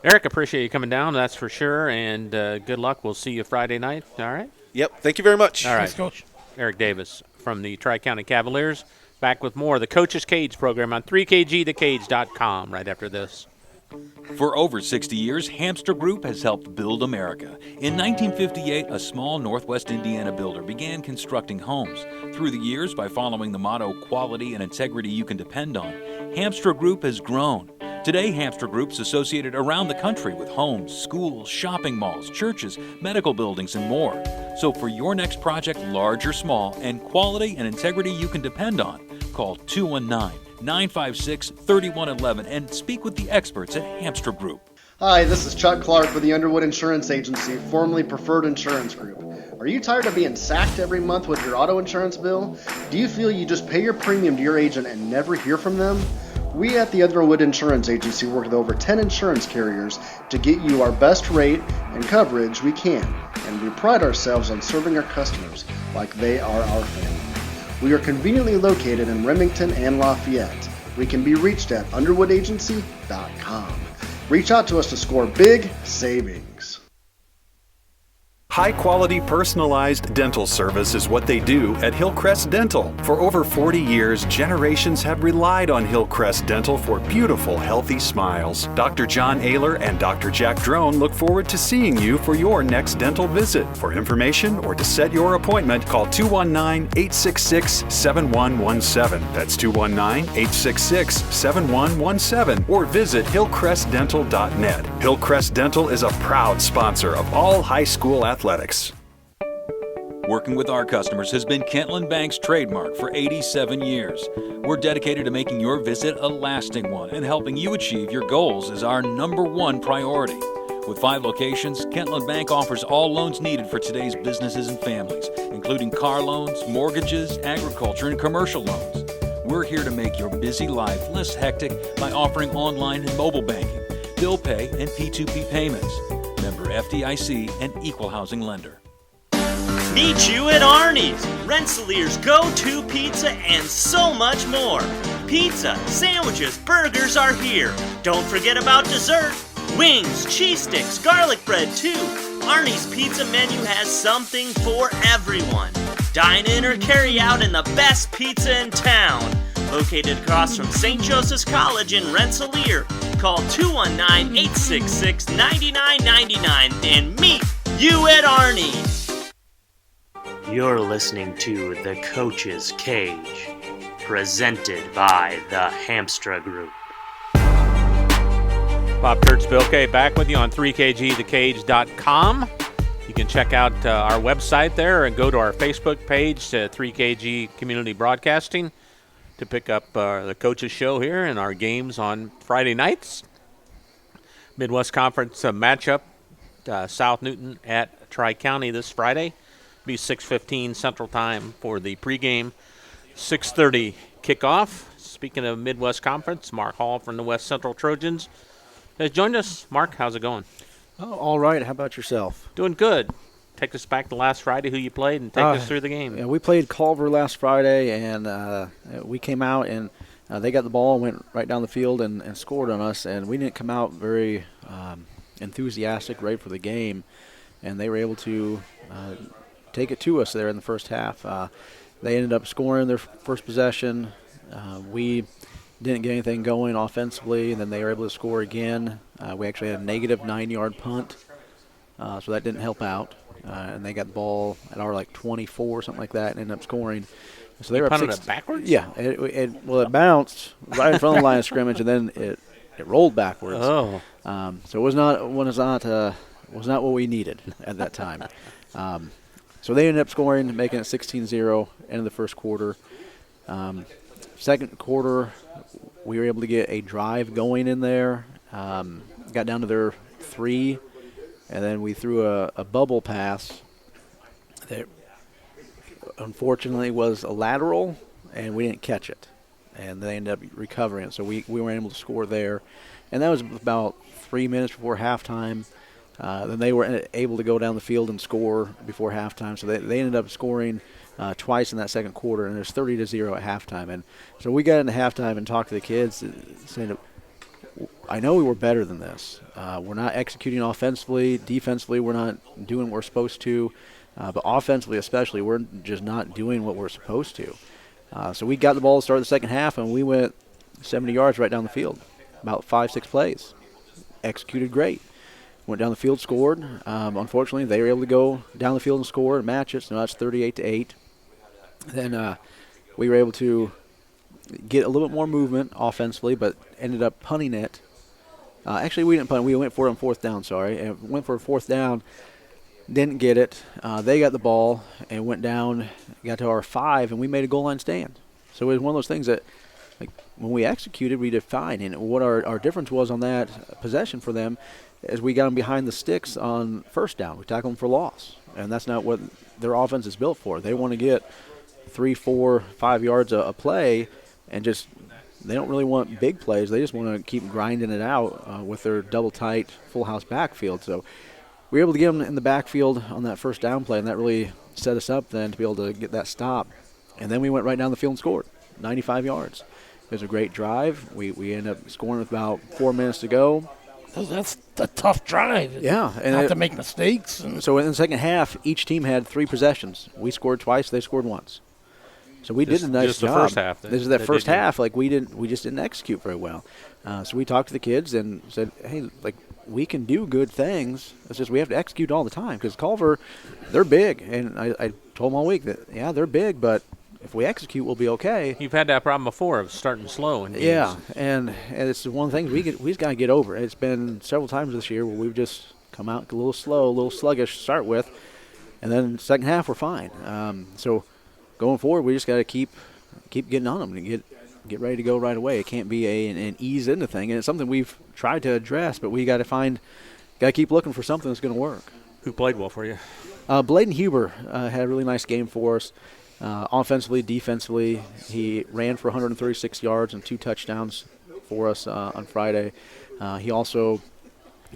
Eric, appreciate you coming down, that's for sure, and good luck. We'll see you Friday night, all right? Yep, thank you very much. All right. Thanks, Coach. Eric Davis from the Tri-County Cavaliers. Back with more of the Coach's Cage program on 3kgthecage.com right after this. For over 60 years, Hamster Group has helped build America. In 1958, a small Northwest Indiana builder began constructing homes. Through the years, by following the motto, quality and integrity you can depend on, Hamster Group has grown. Today, Hamster Group's associated around the country with homes, schools, shopping malls, churches, medical buildings, and more. So for your next project, large or small, and quality and integrity you can depend on, call 219-956-3111 and speak with the experts at Hamster Group. Hi, this is Chuck Clark with the Underwood Insurance Agency, formerly Preferred Insurance Group. Are you tired of being sacked every month with your auto insurance bill? Do you feel you just pay your premium to your agent and never hear from them? We at the Underwood Insurance Agency work with over 10 insurance carriers to get you our best rate and coverage we can, and we pride ourselves on serving our customers like they are our family. We are conveniently located in Remington and Lafayette. We can be reached at underwoodagency.com. Reach out to us to score big savings. High-quality personalized dental service is what they do at Hillcrest Dental. For over 40 years, generations have relied on Hillcrest Dental for beautiful, healthy smiles. Dr. John Ayler and Dr. Jack Drone look forward to seeing you for your next dental visit. For information or to set your appointment, call 219-866-7117. That's 219-866-7117. Or visit hillcrestdental.net. Hillcrest Dental is a proud sponsor of all high school athletics. Working with our customers has been Kentland Bank's trademark for 87 years. We're dedicated to making your visit a lasting one, and helping you achieve your goals is our #1 priority. With 5 locations, Kentland Bank offers all loans needed for today's businesses and families, including car loans, mortgages, agriculture, and commercial loans. We're here to make your busy life less hectic by offering online and mobile banking, bill pay, and P2P payments. Member FDIC and equal housing lender. Meet you at Arnie's, Rensselaer's go-to pizza and so much more. Pizza, sandwiches, burgers are here. Don't forget about dessert. Wings, cheese sticks, garlic bread too. Arnie's pizza menu has something for everyone. Dine in or carry out in the best pizza in town. Located across from St. Joseph's College in Rensselaer. Call 219-866-9999 and meet you at Arnie's. You're listening to The Coach's Cage, presented by the Hamstra Group. Bob Kurtz-Bilke back with you on 3kgthecage.com. You can check out our website there and go to our Facebook page, 3KG Community Broadcasting, to pick up the Coach's Show here and our games on Friday nights. Midwest Conference matchup, South Newton at Tri-County this Friday. Be 6:15 Central Time for the pregame, 6:30 kickoff. Speaking of Midwest Conference, Mark Hall from the West Central Trojans has joined us. Mark, how's it going? Oh, all right. How about yourself? Doing good. Take us back to last Friday, who you played, and take us through the game. Yeah, we played Culver last Friday, and we came out, and they got the ball and went right down the field and scored on us, and we didn't come out very enthusiastic right for the game, and they were able to take it to us there in the first half. They ended up scoring their first possession. We didn't get anything going offensively, and then they were able to score again. We actually had a negative 9-yard punt, so that didn't help out. And they got the ball at our 24, something like that, and ended up scoring. So they were up punted it backwards? Yeah, it bounced right in front of the line of scrimmage, and then it rolled backwards. Oh, so it was not what we needed at that time. So they ended up scoring, making it 16-0 end of the first quarter. Second quarter, we were able to get a drive going in there. Got down to their 3, and then we threw a bubble pass that unfortunately was a lateral, and we didn't catch it. And they ended up recovering it, so we were able to score there. And that was about 3 minutes before halftime. Then they were able to go down the field and score before halftime. So they ended up scoring twice in that second quarter, and there's 30-0 at halftime. And so we got into halftime and talked to the kids, saying, I know we were better than this. We're not executing offensively. Defensively, we're not doing what we're supposed to. But offensively especially, we're just not doing what we're supposed to. So we got the ball to start the second half, and we went 70 yards right down the field, about 5-6 plays. Executed great. Went down the field, scored. Unfortunately, they were able to go down the field and score and match it, so that's 38-8. Then we were able to get a little bit more movement offensively, but ended up punting it. Actually, we didn't punt. We went for it on fourth down, and went for a fourth down. Didn't get it. They got the ball and went down, got to our 5, and we made a goal line stand. So it was one of those things that, when we executed, we did fine. And what our difference was on that possession for them is we got them behind the sticks on first down. We tackled them for loss. And that's not what their offense is built for. They want to get 3, 4, 5 yards a play, and just they don't really want big plays. They just want to keep grinding it out with their double tight full house backfield. So we were able to get them in the backfield on that first down play, and that really set us up then to be able to get that stop. And then we went right down the field and scored 95 yards. It was a great drive. We ended up scoring with about 4 minutes to go. That's a tough drive. Yeah. And not to make mistakes. So in the second half, each team had 3 possessions. We scored twice. They scored once. So we did a nice just job. The first half. This is that first half. Like we just didn't execute very well. So we talked to the kids and said, hey, like we can do good things. It's just we have to execute all the time because Culver, they're big, and I told them all week that they're big, but if we execute, we'll be okay. You've had that problem before of starting slow in games. Yeah, and it's one of the things we just got to get over. It's been several times this year where we've just come out a little slow, a little sluggish to start with, and then second half we're fine. So going forward, we just got to keep getting on them and get ready to go right away. It can't be an ease into thing, and it's something we've tried to address, but we got to keep looking for something that's going to work. Who played well for you? Braden Huber had a really nice game for us. Offensively, defensively, he ran for 136 yards and 2 touchdowns for us on Friday. He also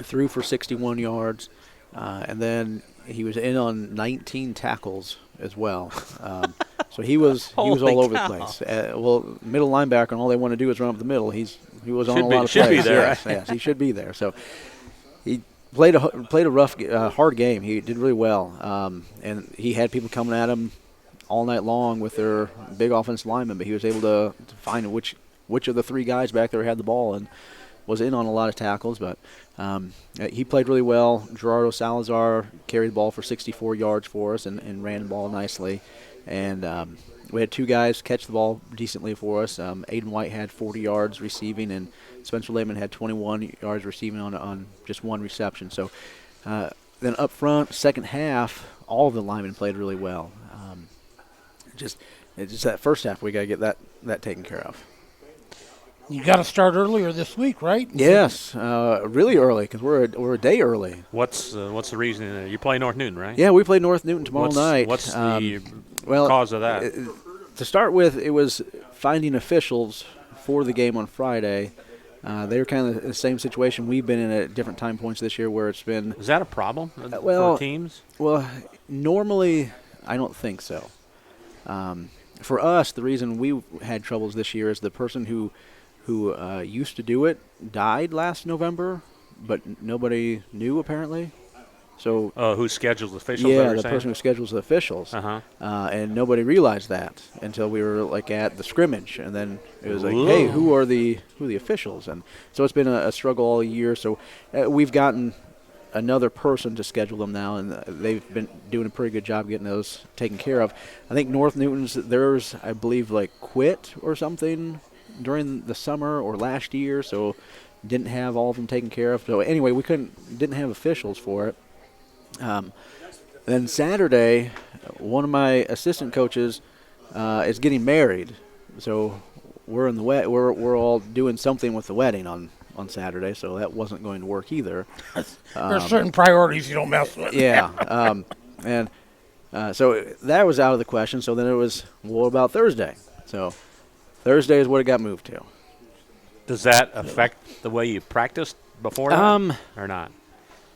threw for 61 yards, and then he was in on 19 tackles as well. So he was all over the place. Middle linebacker, and all they want to do is run up the middle. He was on a lot of plays. Should be there. Yes, he should be there. So he played a rough, hard game. He did really well, and he had people coming at him all night long with their big offensive linemen, but he was able to find which of the 3 guys back there had the ball and was in on a lot of tackles. But he played really well. Gerardo Salazar carried the ball for 64 yards for us and ran the ball nicely. And we had 2 guys catch the ball decently for us. Aiden White had 40 yards receiving, and Spencer Lehman had 21 yards receiving on just 1 reception. So then up front, second half, all of the linemen played really well. It's just that first half we got to get that taken care of. You got to start earlier this week, right? Yes, really early because we're a day early. What's the reason? You play North Newton, right? Yeah, we play North Newton tomorrow night. What's the cause of that? To start with, it was finding officials for the game on Friday. They were kind of the same situation we've been in at different time points this year where it's been. Is that a problem for teams? Well, normally I don't think so. For us, the reason we had troubles this year is the person who used to do it died last November, but nobody knew apparently. So who schedules the officials? Yeah, the person who schedules the officials. And nobody realized that until we were like at the scrimmage, and then it was like, hey, who are the officials? And so it's been a struggle all year. So we've gotten another person to schedule them now, and they've been doing a pretty good job getting those taken care of. I think North Newton's, theirs, I believe, like quit or something during the summer or last year, so didn't have all of them taken care of. So anyway, we didn't have officials for it. Then Saturday, one of my assistant coaches is getting married, so we're in the we're all doing something with the wedding on Saturday, so that wasn't going to work either. There's certain priorities you don't mess with. Yeah, so that was out of the question. So then it was, what about Thursday? So Thursday is what it got moved to. Does that affect the way you practiced before that, or not?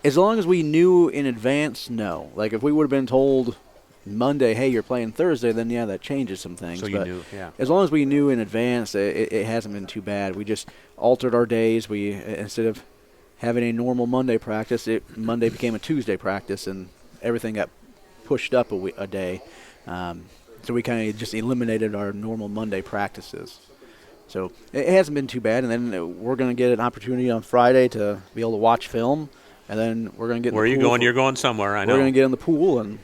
As long as we knew in advance, no. Like if we would have been told Monday, hey, you're playing Thursday, then yeah, that changes some things. So you knew, yeah. As long as we knew in advance, it hasn't been too bad. We just altered our days. We instead of having a normal Monday practice, Monday became a Tuesday practice, and everything got pushed up a day. So we kind of just eliminated our normal Monday practices. So it hasn't been too bad. And then we're going to get an opportunity on Friday to be able to watch film, and then we're going to get. Where are you going? You're going somewhere. I know. We're going to get in the pool and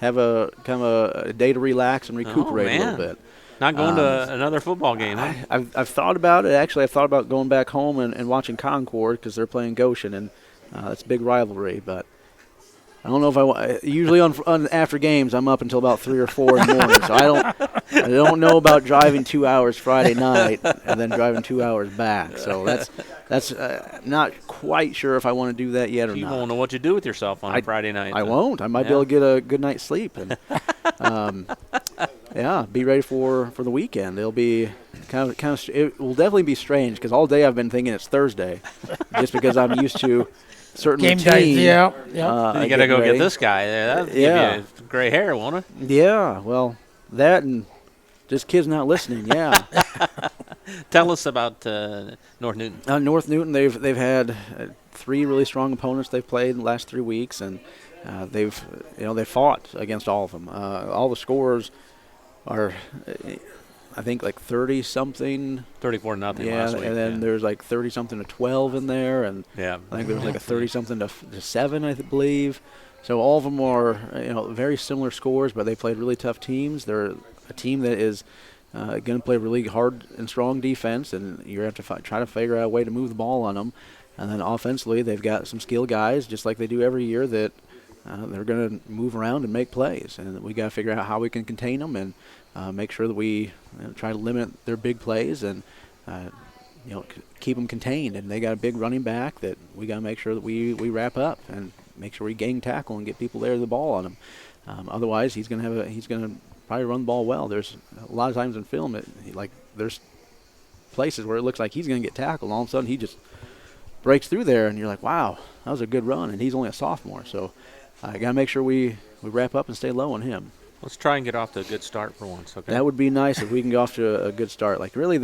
have a kind of a day to relax and recuperate a little bit. Not going to another football game, huh? I've thought about it. Actually, I've thought about going back home and watching Concord because they're playing Goshen, and it's a big rivalry. But I don't know if usually on after games I'm up until about 3 or 4 in the morning, so I don't know about driving 2 hours Friday night and then driving 2 hours back. So that's not quite sure if I want to do that yet or You not. won't know what to do with yourself on a Friday night. I won't. I might be able to get a good night's sleep and be ready for the weekend. It'll be kind of it will definitely be strange because all day I've been thinking it's Thursday, just because I'm used to certain Game routine. days, yeah. You got to go get this guy. That'll give you gray hair, won't it? Yeah, well, that and just kids not listening. Yeah. Tell us about North Newton. North Newton, they've had 3 really strong opponents they've played in the last 3 weeks, and they've fought against all of them. All the scores are, I think, like 30-something. 34-0 last week. And then there's like 30-something to 12 in there, and I think there was like a 30-something to 7, I believe. So all of them are very similar scores, but they played really tough teams. They're a team that is going to play really hard and strong defense, and you have to try to figure out a way to move the ball on them. And then offensively, they've got some skilled guys, just like they do every year, that they're going to move around and make plays. And we got to figure out how we can contain them and make sure that we try to limit their big plays and keep them contained. And they got a big running back that we got to make sure that we wrap up and make sure we gang tackle and get people there to the ball on him. Otherwise, he's going to probably run the ball well. There's a lot of times in film, there's places where it looks like he's going to get tackled, and all of a sudden he just breaks through there, and you're like, wow, that was a good run, and he's only a sophomore. So I got to make sure we wrap up and stay low on him. Let's try and get off to a good start for once, okay? That would be nice if we can get off to a good start. Like, really,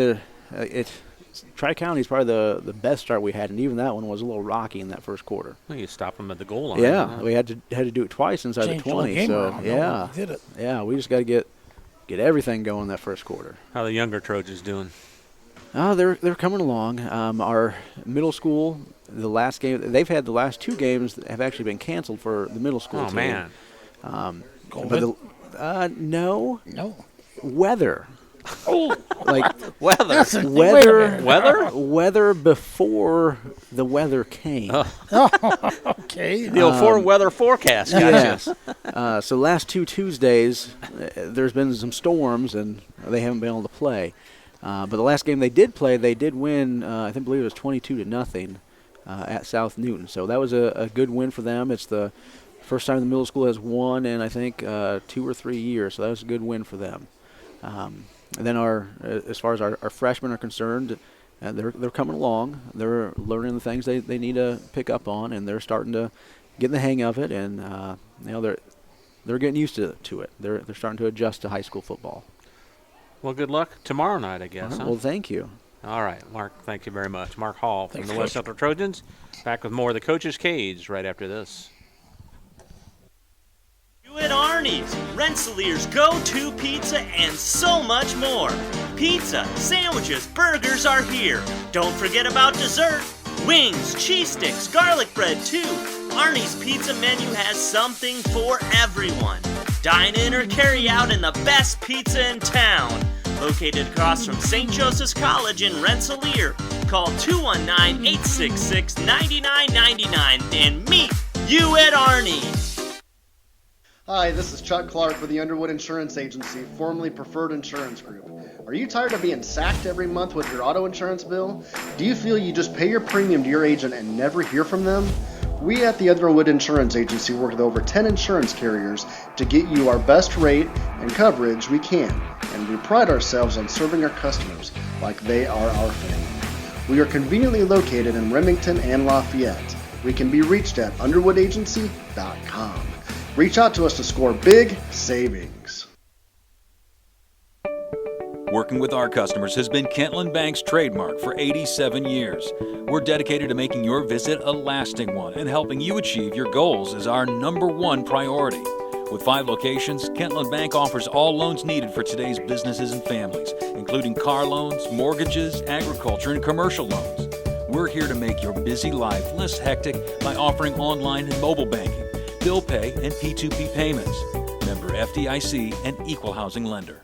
Tri-County is probably the best start we had, and even that one was a little rocky in that first quarter. Well, you stop them at the goal line. Yeah, we had to do it twice inside Changed the 20. the game So around. yeah, We did it. Yeah, we just got to get everything going that first quarter. How the younger Trojans doing? Oh, they're coming along. Our middle school, the last game they've had, the last 2 games that have actually been canceled for the middle school team. Man. But no weather. Oh, Weather. that's a, wait a minute. Weather? Before the weather came. Okay. The old weather forecast. Gotcha. Yes. So last 2 Tuesdays, there's been some storms, and they haven't been able to play. But the last game they did play, they did win. I believe it was 22-0 at South Newton. So that was a good win for them. It's the first time the middle school has won in, I think, 2 or 3 years. So that was a good win for them. And then as far as our freshmen are concerned, they're coming along. They're learning the things they need to pick up on, and they're starting to get in the hang of it. And they're getting used to it. They're starting to adjust to high school football. Well, good luck tomorrow night, I guess. Right, Huh? well, thank you. All right, Mark, thank you very much. Mark Hall from the West Central Trojans. Back with more of the Coach's Cage right after this. You at Arnie's, Rensselaer's go-to pizza, and so much more. Pizza, sandwiches, burgers are here. Don't forget about dessert. Wings, cheese sticks, garlic bread too. Arnie's pizza menu has something for everyone. Dine in or carry out in the best pizza in town. Located across from St. Joseph's College in Rensselaer. Call 219-866-9999 and meet you at Arnie's. Hi, this is Chuck Clark with the Underwood Insurance Agency, formerly Preferred Insurance Group. Are you tired of being sacked every month with your auto insurance bill? Do you feel you just pay your premium to your agent and never hear from them? We at the Underwood Insurance Agency work with over 10 insurance carriers to get you our best rate and coverage we can, and we pride ourselves on serving our customers like they are our family. We are conveniently located in Remington and Lafayette. We can be reached at underwoodagency.com. Reach out to us to score big savings. Working with our customers has been Kentland Bank's trademark for 87 years. We're dedicated to making your visit a lasting one, and helping you achieve your goals is our #1 priority. With 5 locations, Kentland Bank offers all loans needed for today's businesses and families, including car loans, mortgages, agriculture, and commercial loans. We're here to make your busy life less hectic by offering online and mobile banking, bill pay, and P2P payments. Member FDIC and equal housing lender.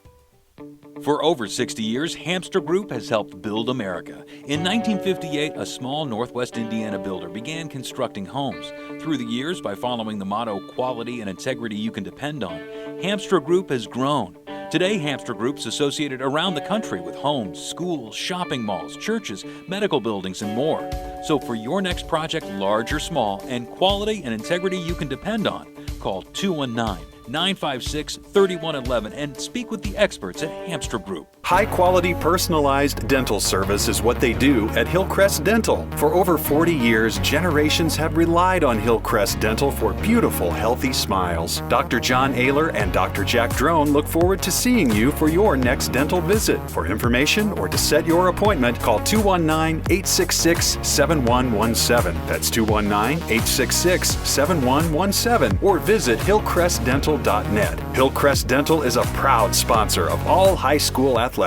For over 60 years, Hamster Group has helped build America. In 1958, a small Northwest Indiana builder began constructing homes. Through the years, by following the motto, quality and integrity you can depend on, Hamster Group has grown. Today, Hamster Group's associated around the country with homes, schools, shopping malls, churches, medical buildings, and more. So for your next project, large or small, and quality and integrity you can depend on, call 219-956-3111 and speak with the experts at Hamster Group. High-quality personalized dental service is what they do at Hillcrest Dental. For over 40 years, generations have relied on Hillcrest Dental for beautiful, healthy smiles. Dr. John Ayler and Dr. Jack Drone look forward to seeing you for your next dental visit. For information or to set your appointment, call 219-866-7117. That's 219-866-7117 or visit hillcrestdental.net. Hillcrest Dental is a proud sponsor of all high school athletics.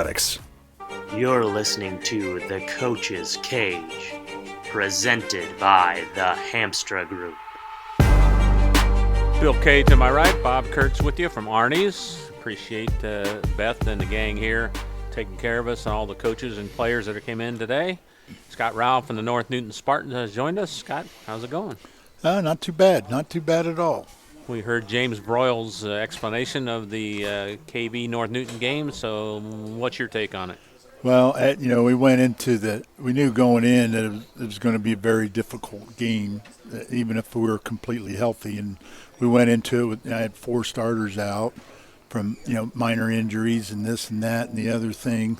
You're listening to The Coach's Cage, presented by the Hamstra Group. Bill Kage to my right, Bob Kurtz with you from Arnie's. Appreciate Beth and the gang here taking care of us and all the coaches and players that came in today. Scott Rowell from the North Newton Spartans has joined us. Scott, how's it going? Not too bad. Not too bad at all. We heard James Broyles' explanation of the KB North Newton game, so what's your take on it? Well, we went into we knew going in that it was going to be a very difficult game, even if we were completely healthy. And we went into it I had 4 starters out from, minor injuries and this and that and the other thing,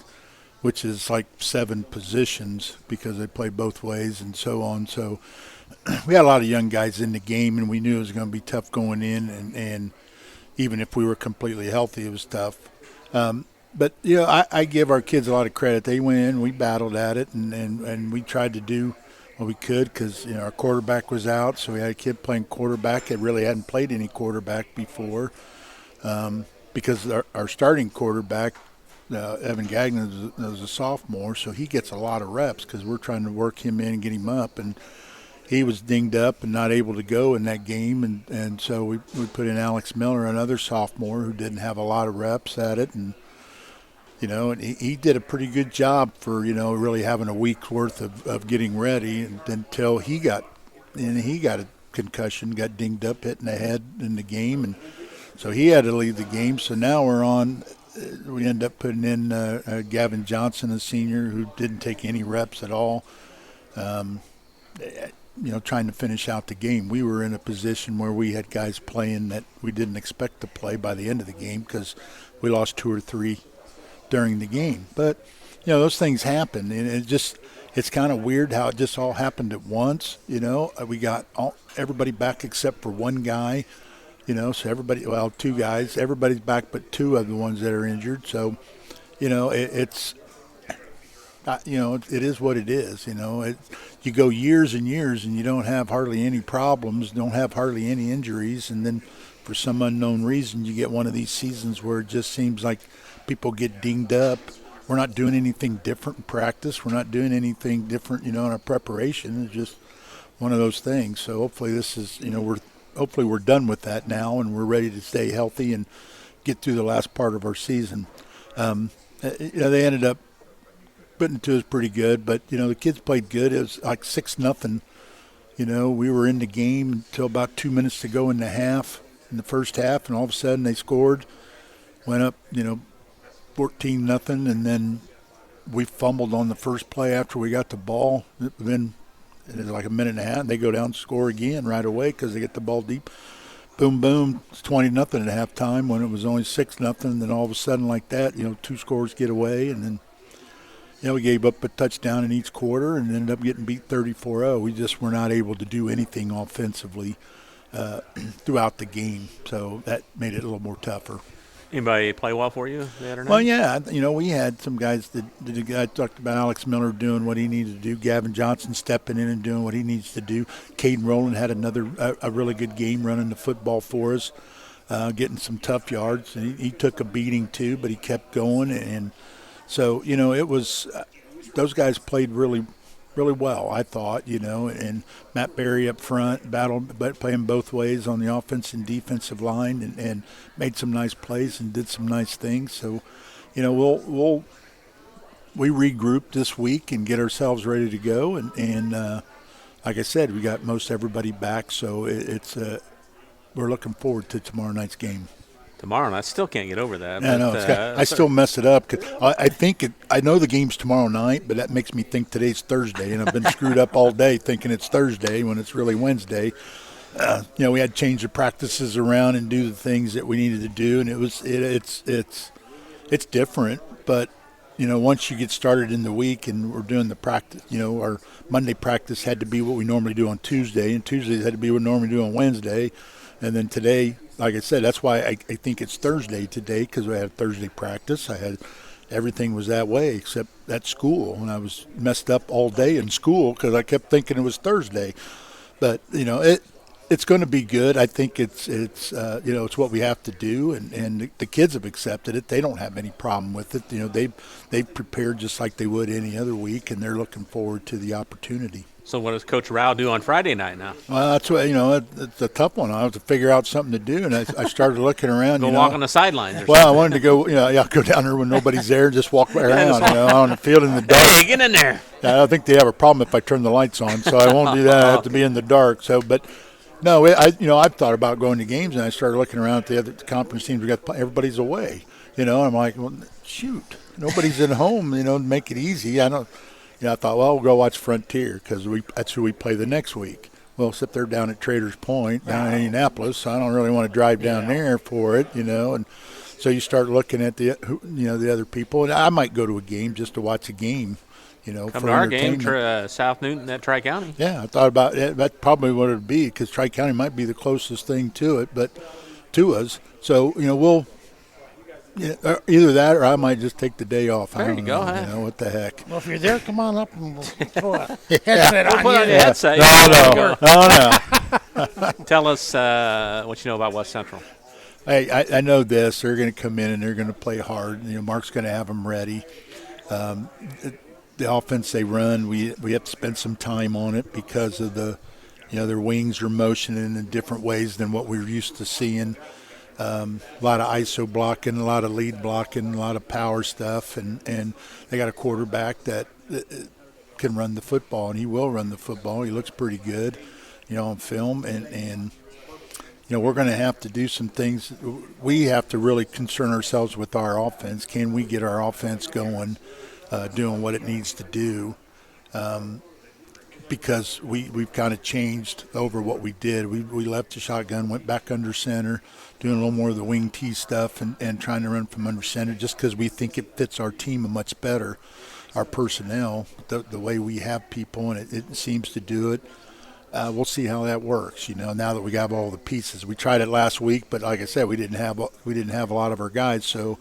which is like 7 positions because they play both ways and so on. So we had a lot of young guys in the game, and we knew it was going to be tough going in, and even if we were completely healthy, it was tough. But, I give our kids a lot of credit. They went in, we battled at it, and we tried to do what we could because, our quarterback was out, so we had a kid playing quarterback that really hadn't played any quarterback before because our starting quarterback, Evan Gagnon, was a sophomore, so he gets a lot of reps because we're trying to work him in and get him up, and he was dinged up and not able to go in that game, and so we put in Alex Miller, another sophomore who didn't have a lot of reps at it, and and he did a pretty good job for really having a week's worth of getting ready, and until he got a concussion, got dinged up, hitting the head in the game, and so he had to leave the game. So now we end up putting in Gavin Johnson, a senior who didn't take any reps at all. Trying to finish out the game. We were in a position where we had guys playing that we didn't expect to play by the end of the game because we lost 2 or 3 during the game. But, those things happen, and it's kind of weird how it just all happened at once. We got everybody back except for one guy, so everybody, 2 guys, everybody's back but 2 of the ones that are injured. So, it is what it is. You go years and years and you don't have hardly any problems, don't have hardly any injuries, and then for some unknown reason you get one of these seasons where it just seems like people get dinged up. We're not doing anything different in practice. We're not doing anything different, in our preparation. It's just one of those things. So hopefully this is, hopefully we're done with that now and we're ready to stay healthy and get through the last part of our season. They ended up putting it to us pretty good, but the kids played good. It was like 6-0. We were in the game until about 2 minutes to go in the first half, and all of a sudden they scored, went up 14-0, and then we fumbled on the first play after we got the ball. Then it was like a minute and a half, and they go down and score again right away because they get the ball deep. Boom, boom, it's 20-0 at halftime when it was only 6-0, and then all of a sudden like that, 2 scores get away, and then we gave up a touchdown in each quarter and ended up getting beat 34-0. We just were not able to do anything offensively throughout the game, so that made it a little more tougher. Anybody play well for you the other night? Well, yeah, we had some guys I talked about Alex Miller doing what he needed to do, Gavin Johnson stepping in and doing what he needs to do. Caden Rowland had a really good game running the football for us, getting some tough yards. And he took a beating too, but he kept going, and so, it was those guys played really, really well, I thought, and Matt Berry up front playing both ways on the offense and defensive line and made some nice plays and did some nice things. So, we regroup this week and get ourselves ready to go. And like I said, we got most everybody back, so we're looking forward to tomorrow night's game. Tomorrow, and I still can't get over that. I know. I still mess it up because I know the game's tomorrow night, but that makes me think today's Thursday, and I've been screwed up all day thinking it's Thursday when it's really Wednesday. We had to change the practices around and do the things that we needed to do, and it's different. But once you get started in the week and we're doing the practice, our Monday practice had to be what we normally do on Tuesday, and Tuesdays had to be what we normally do on Wednesday, and then today. Like I said, that's why I think it's Thursday today because we had Thursday practice. Everything was that way except at school, and I was messed up all day in school because I kept thinking it was Thursday. But it's going to be good. I think it's what we have to do, and the kids have accepted it. They don't have any problem with it. They've prepared just like they would any other week, and they're looking forward to the opportunity. So what does Coach Rowell do on Friday night now? Well, that's what it's a tough one. I have to figure out something to do, and I started looking around. Go walk on the sidelines. I wanted to go. Go down there when nobody's there, just walk around. On the field in the dark. Hey, get in there. I don't think they have a problem if I turn the lights on, so I won't do that. I have to be in the dark. So, but no, I've thought about going to games, and I started looking around at the other conference teams. Everybody's away. And I'm like, well, shoot, nobody's at home. To make it easy. I thought, well, we'll go watch Frontier because that's who we play the next week. Well, except they're down at Traders Point, down in Indianapolis, so I don't really want to drive down there for it, And so you start looking at the other people, and I might go to a game just to watch a game, Come for to our game, entertainment. South Newton at Tri-County. Yeah, I thought about it. That's probably what it would be because Tri-County might be the closest thing to it, but to us. So we'll. Yeah, either that or I might just take the day off. There you go. Huh? What the heck? Well, if you're there, come on up and we'll throw a headset on you. Put on your headset. No. Tell us what you know about West Central. Hey, I know this. They're going to come in and they're going to play hard. Mark's going to have them ready. The offense they run, we have to spend some time on it because of their wings are motioning in different ways than what we're used to seeing. A lot of ISO blocking, a lot of lead blocking, a lot of power stuff, and they got a quarterback that can run the football, and he will run the football. He looks pretty good, on film, and we're going to have to do some things. We have to really concern ourselves with our offense. Can we get our offense going, doing what it needs to do? Because we've kind of changed over what we did. We left the shotgun, went back under center, doing a little more of the wing T stuff and trying to run from under center just because we think it fits our team much better, our personnel, the way we have people, and it seems to do it. We'll see how that works, now that we got all the pieces. We tried it last week, but like I said, we didn't have a lot of our guys, so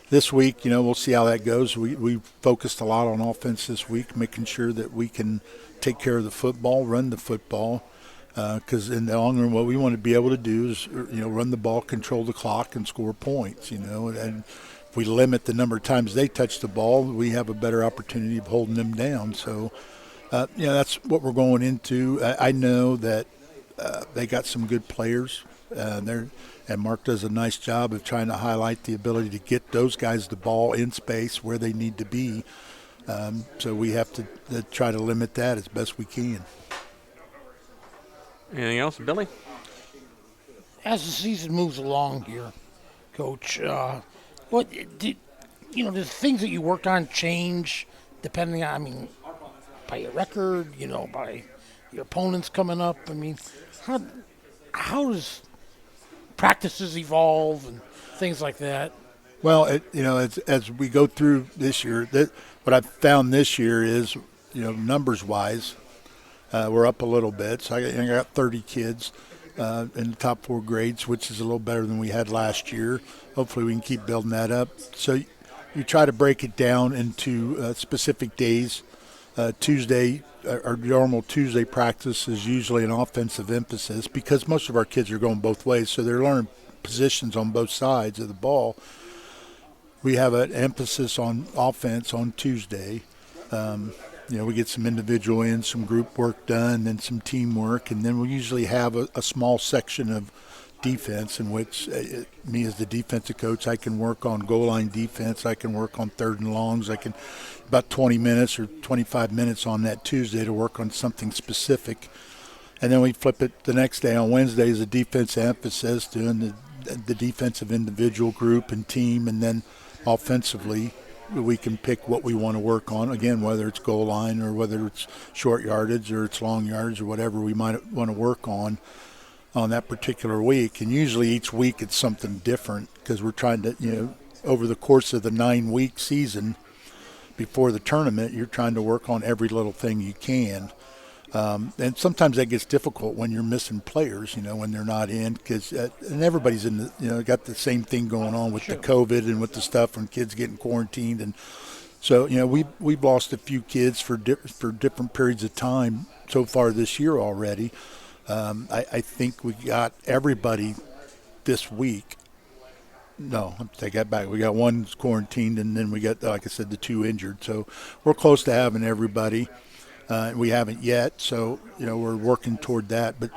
this week, we'll see how that goes. We focused a lot on offense this week, making sure that we can take care of the football, run the football, because in the long run, what we want to be able to do is, run the ball, control the clock, and score points, and if we limit the number of times they touch the ball, we have a better opportunity of holding them down. So, that's what we're going into. I know that they got some good players there. And Mark does a nice job of trying to highlight the ability to get those guys the ball in space where they need to be. So we have to try to limit that as best we can. Anything else, Billy? As the season moves along here, Coach, what did the things that you worked on change depending on, by your record, by your opponents coming up? How does practices evolve and things like that? Well, as we go through this year, what I've found this year is, numbers-wise, we're up a little bit. So I got 30 kids in the top 4 grades, which is a little better than we had last year. Hopefully we can keep building that up. So you try to break it down into specific days. Tuesday, our normal Tuesday practice is usually an offensive emphasis because most of our kids are going both ways, so they're learning positions on both sides of the ball. We have an emphasis on offense on Tuesday. We get some individual some group work done, then some teamwork, and then we usually have a small section of defense, in which me as the defensive coach, I can work on goal line defense. I can work on 3rd and longs. I can about 20 minutes or 25 minutes on that Tuesday to work on something specific. And then we flip it the next day on Wednesday as a defense emphasis, doing the defensive individual group and team, and then offensively we can pick what we want to work on, again, whether it's goal line or whether it's short yardage or it's long yardage or whatever we might want to work on that particular week. And usually each week it's something different, because we're trying to, over the course of the 9-week season before the tournament, you're trying to work on every little thing you can. And sometimes that gets difficult when you're missing players, when they're not in, because and everybody's in got the same thing going on with the COVID and with the stuff and kids getting quarantined. And so, we've lost a few kids for different periods of time so far this year already. I think we got everybody this week. No, I take that back. We got one quarantined, and then we got, like I said, the 2 injured. So we're close to having everybody. We haven't yet, so, we're working toward that. But,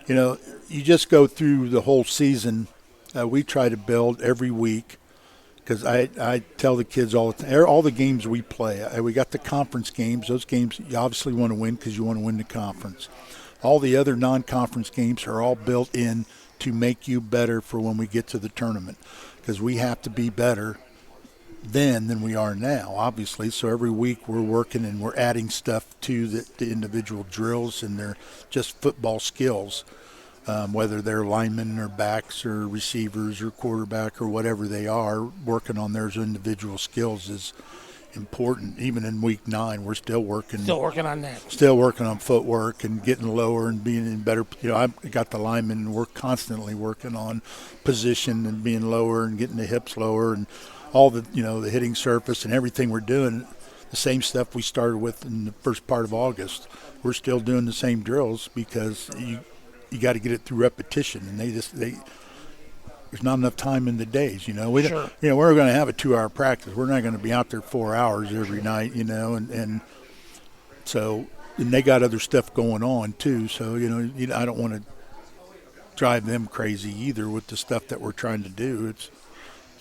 you just go through the whole season. We try to build every week, because I tell the kids all the games we play. We got the conference games. Those games you obviously want to win because you want to win the conference. All the other non-conference games are all built in to make you better for when we get to the tournament, because we have to be better then than we are now, obviously. So every week we're working and we're adding stuff to the individual drills and their just football skills, whether they're linemen or backs or receivers or quarterback or whatever they are. Working on their individual skills is important. Even in week 9, we're still working on that. Still working on footwork and getting lower and being in better. I've got the linemen, and we're constantly working on position and being lower and getting the hips lower and all the the hitting surface and everything we're doing. The same stuff we started with in the first part of August. We're still doing the same drills, because you got to get it through repetition, and there's not enough time in the days. We're going to have a 2-hour practice. We're not going to be out there 4 hours every night. And so, and they got other stuff going on too. So I don't want to drive them crazy either with the stuff that we're trying to do.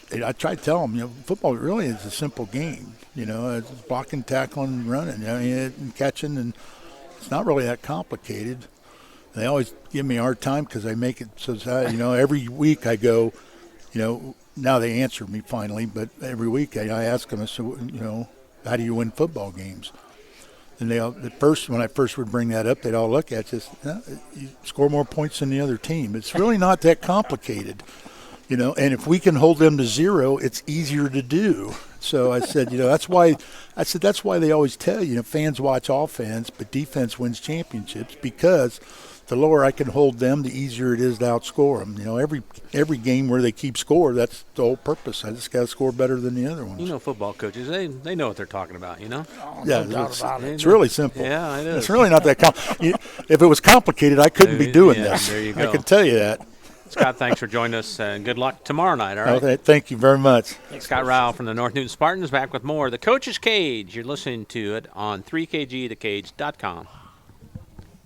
I try to tell them, football really is a simple game. It's blocking, tackling, running, and catching, and it's not really that complicated. They always give me a hard time because I make it so that, every week I go, now they answer me finally, but every week I ask them, how do you win football games? And when I first would bring that up, they'd all look at it, you score more points than the other team. It's really not that complicated. And if we can hold them to 0, it's easier to do. So I said, that's why they always tell you, fans watch offense, but defense wins championships, because the lower I can hold them, the easier it is to outscore them. Every game where they keep score, that's the whole purpose. I just got to score better than the other ones. Football coaches, they know what they're talking about, Oh, yeah, no doubt about it. It's really simple. Yeah, it is. It's really not that complicated. If it was complicated, I couldn't be doing this. There you go. I can tell you that. Scott, thanks for joining us, and good luck tomorrow night, all right? Okay, thank you very much. Scott Rowell from the North Newton Spartans, back with more. The Coach's Cage, you're listening to it on 3kgthecage.com.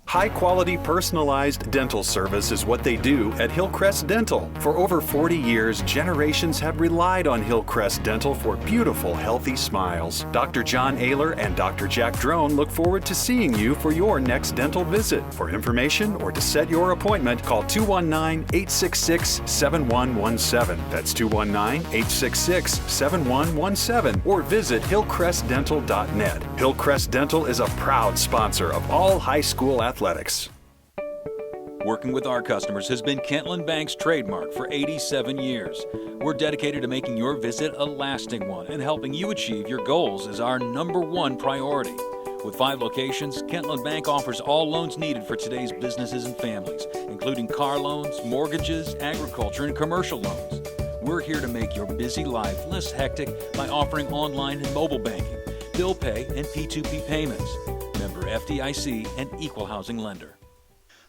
High-quality personalized dental service is what they do at Hillcrest Dental. For over 40 years, generations have relied on Hillcrest Dental for beautiful, healthy smiles. Dr. John Ayler and Dr. Jack Drone look forward to seeing you for your next dental visit. For information or to set your appointment, call 219-866-7117. That's 219-866-7117. Or visit hillcrestdental.net. Hillcrest Dental is a proud sponsor of all high school athletics. Working with our customers has been Kentland Bank's trademark for 87 years. We're dedicated to making your visit a lasting one, and helping you achieve your goals is our #1 priority. With 5 locations, Kentland Bank offers all loans needed for today's businesses and families, including car loans, mortgages, agriculture, and commercial loans. We're here to make your busy life less hectic by offering online and mobile banking, bill pay, and P2P payments. Member FDIC and equal housing lender.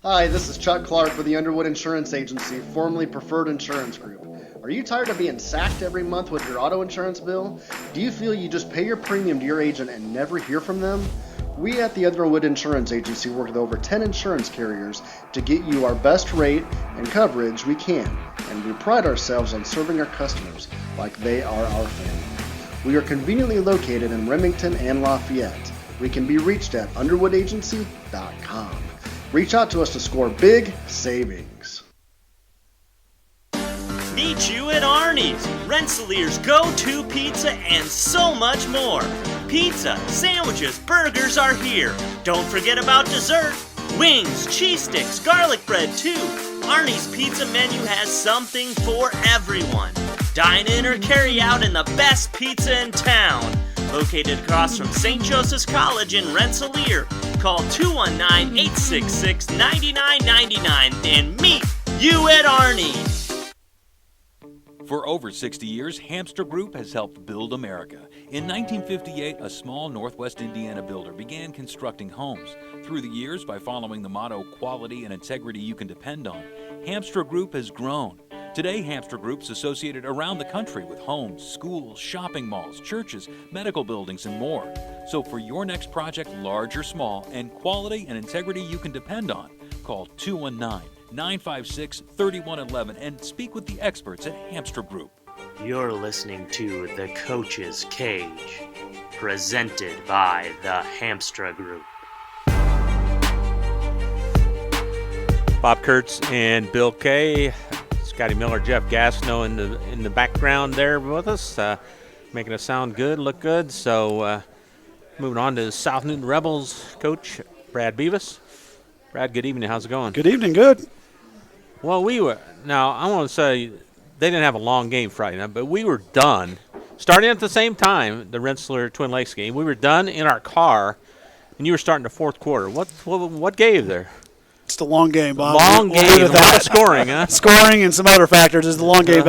Hi, this is Chuck Clark with the Underwood Insurance Agency, formerly Preferred Insurance Group. Are you tired of being sacked every month with your auto insurance bill? Do you feel you just pay your premium to your agent and never hear from them? We at the Underwood Insurance Agency work with over 10 insurance carriers, to get you our best rate and coverage we can, and we pride ourselves on serving our customers like they are our family. We are conveniently located in Remington and Lafayette. We can be reached at underwoodagency.com. Reach out to us to score big savings. Meet you at Arnie's, Rensselaer's go-to pizza and so much more. Pizza, sandwiches, burgers are here. Don't forget about dessert. Wings, cheese sticks, garlic bread too. Arnie's pizza menu has something for everyone. Dine in or carry out in the best pizza in town. Located across from St. Joseph's College in Rensselaer. Call 219-866-9999 and meet you at Arnie's. For over 60 years, Hamster Group has helped build America. In 1958, a small Northwest Indiana builder began constructing homes. Through the years, by following the motto, quality and integrity you can depend on, Hamster Group has grown. Today, Hamster Group's associated around the country with homes, schools, shopping malls, churches, medical buildings, and more. So for your next project, large or small, and quality and integrity you can depend on, call 219-956-3111 and speak with the experts at Hamster Group. You're listening to The Coach's Cage, presented by the Hamstra Group. Bob Kurtz and Bill Kay, Scotty Miller, Jeff Gastineau in the background there with us, making us sound good, look good. So moving on to South Newton Rebels coach Brad Beavis. Brad, good evening. How's it going? Good evening. Good. Well, I want to say they didn't have a long game Friday night, but we were done. Starting at the same time, the Rensselaer Twin Lakes game, we were done in our car, and you were starting the fourth quarter. What gave there? It's the long game, Bob. Long game, a lot of scoring, huh? Scoring and some other factors is the long game.